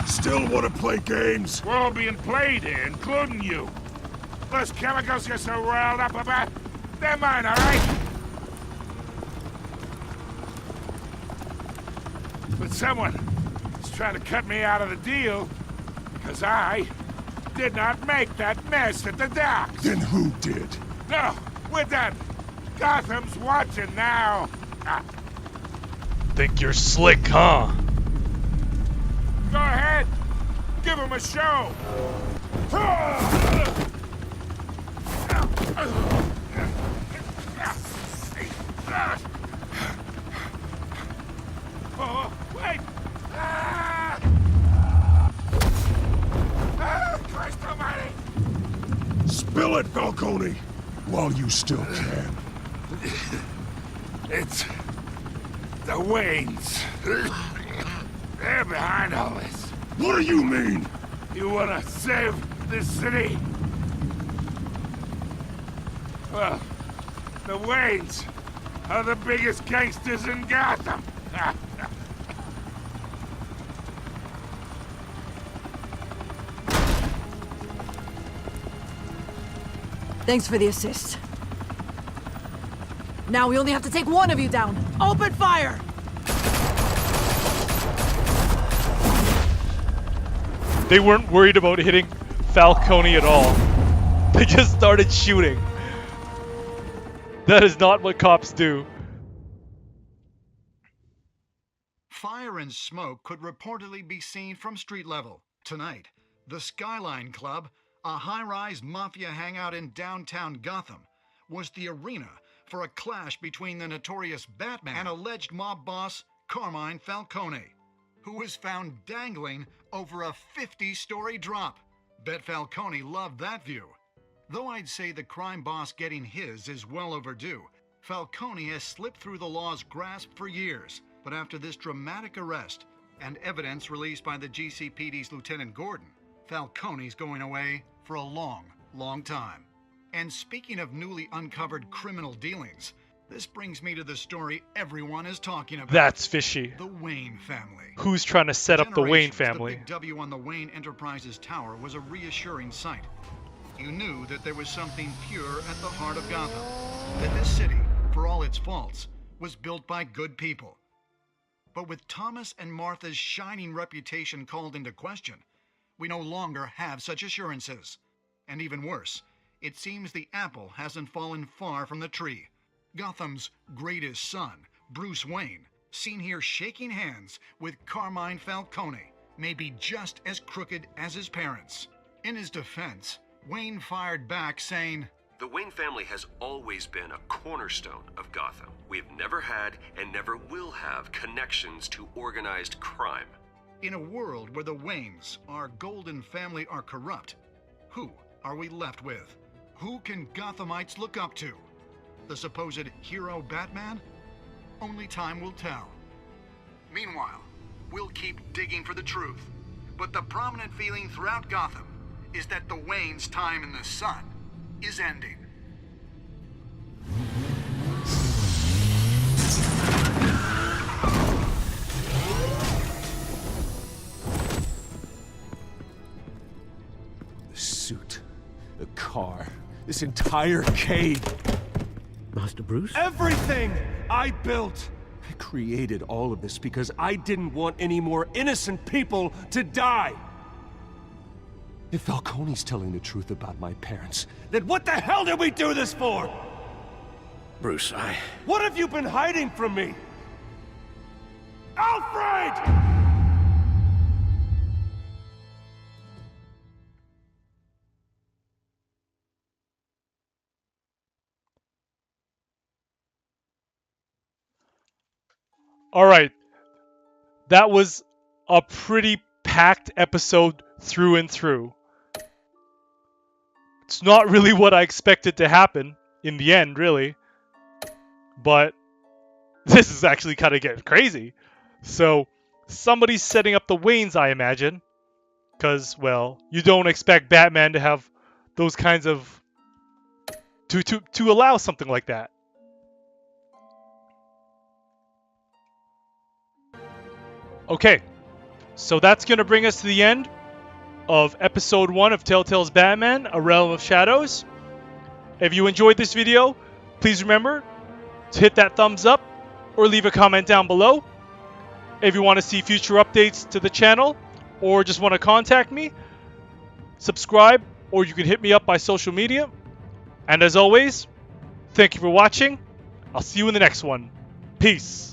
Still want to play games? We're all being played here, including you. Those chemicals you're so riled up about, they're mine, all right? But someone is trying to cut me out of the deal because I did not make that mess at the docks. Then who did? No, we're done. Gotham's watching now. Think you're slick, huh? Go ahead. Give him a show. Oh, wait! Christ almighty! Spill it, Falcone, while you still can. It's the Waynes. They're behind all this. What do you mean? You wanna save this city? Well, the Waynes are the biggest gangsters in Gotham. Thanks for the assist. Now we only have to take one of you down. Open fire! They weren't worried about hitting Falcone at all. They just started shooting. That is not what cops do. Fire and smoke could reportedly be seen from street level. Tonight, the Skyline Club, a high-rise mafia hangout in downtown Gotham, was the arena for a clash between the notorious Batman and alleged mob boss Carmine Falcone, who was found dangling over a 50-story drop. Bet Falcone loved that view. Though I'd say the crime boss getting his is well overdue, Falcone has slipped through the law's grasp for years. But after this dramatic arrest and evidence released by the GCPD's Lieutenant Gordon, Falcone's going away for a long, long time. And speaking of newly uncovered criminal dealings, this brings me to the story everyone is talking about. That's fishy. The Wayne family. Who's trying to set up the Wayne family? The big W on the Wayne Enterprises tower was a reassuring sight. You knew that there was something pure at the heart of Gotham. That this city, for all its faults, was built by good people. But with Thomas and Martha's shining reputation called into question, we no longer have such assurances. And even worse, it seems the apple hasn't fallen far from the tree. Gotham's greatest son, Bruce Wayne, seen here shaking hands with Carmine Falcone, may be just as crooked as his parents. In his defense, Wayne fired back saying, "The Wayne family has always been a cornerstone of Gotham. We've never had and never will have connections to organized crime." In a world where the Waynes, our golden family, are corrupt, who are we left with? Who can Gothamites look up to? The supposed hero Batman? Only time will tell. Meanwhile, we'll keep digging for the truth. But the prominent feeling throughout Gotham is that the Waynes' time in the sun is ending. The suit, the car, this entire cave. Master Bruce? Everything I built! I created all of this because I didn't want any more innocent people to die! If Falcone's telling the truth about my parents, then what the hell did we do this for? Bruce, What have you been hiding from me? Alfred! Alright. That was a pretty packed episode through and through. It's not really what I expected to happen in the end, really. But this is actually kind of getting crazy. So, somebody's setting up the Waynes, I imagine. Because, well, you don't expect Batman to have those kinds of... to allow something like that. Okay, so that's going to bring us to the end of episode 1 of Telltale's Batman, A Realm of Shadows. If you enjoyed this video, please remember to hit that thumbs up or leave a comment down below. If you want to see future updates to the channel or just want to contact me, subscribe, or you can hit me up by social media. And as always, thank you for watching. I'll see you in the next one. Peace.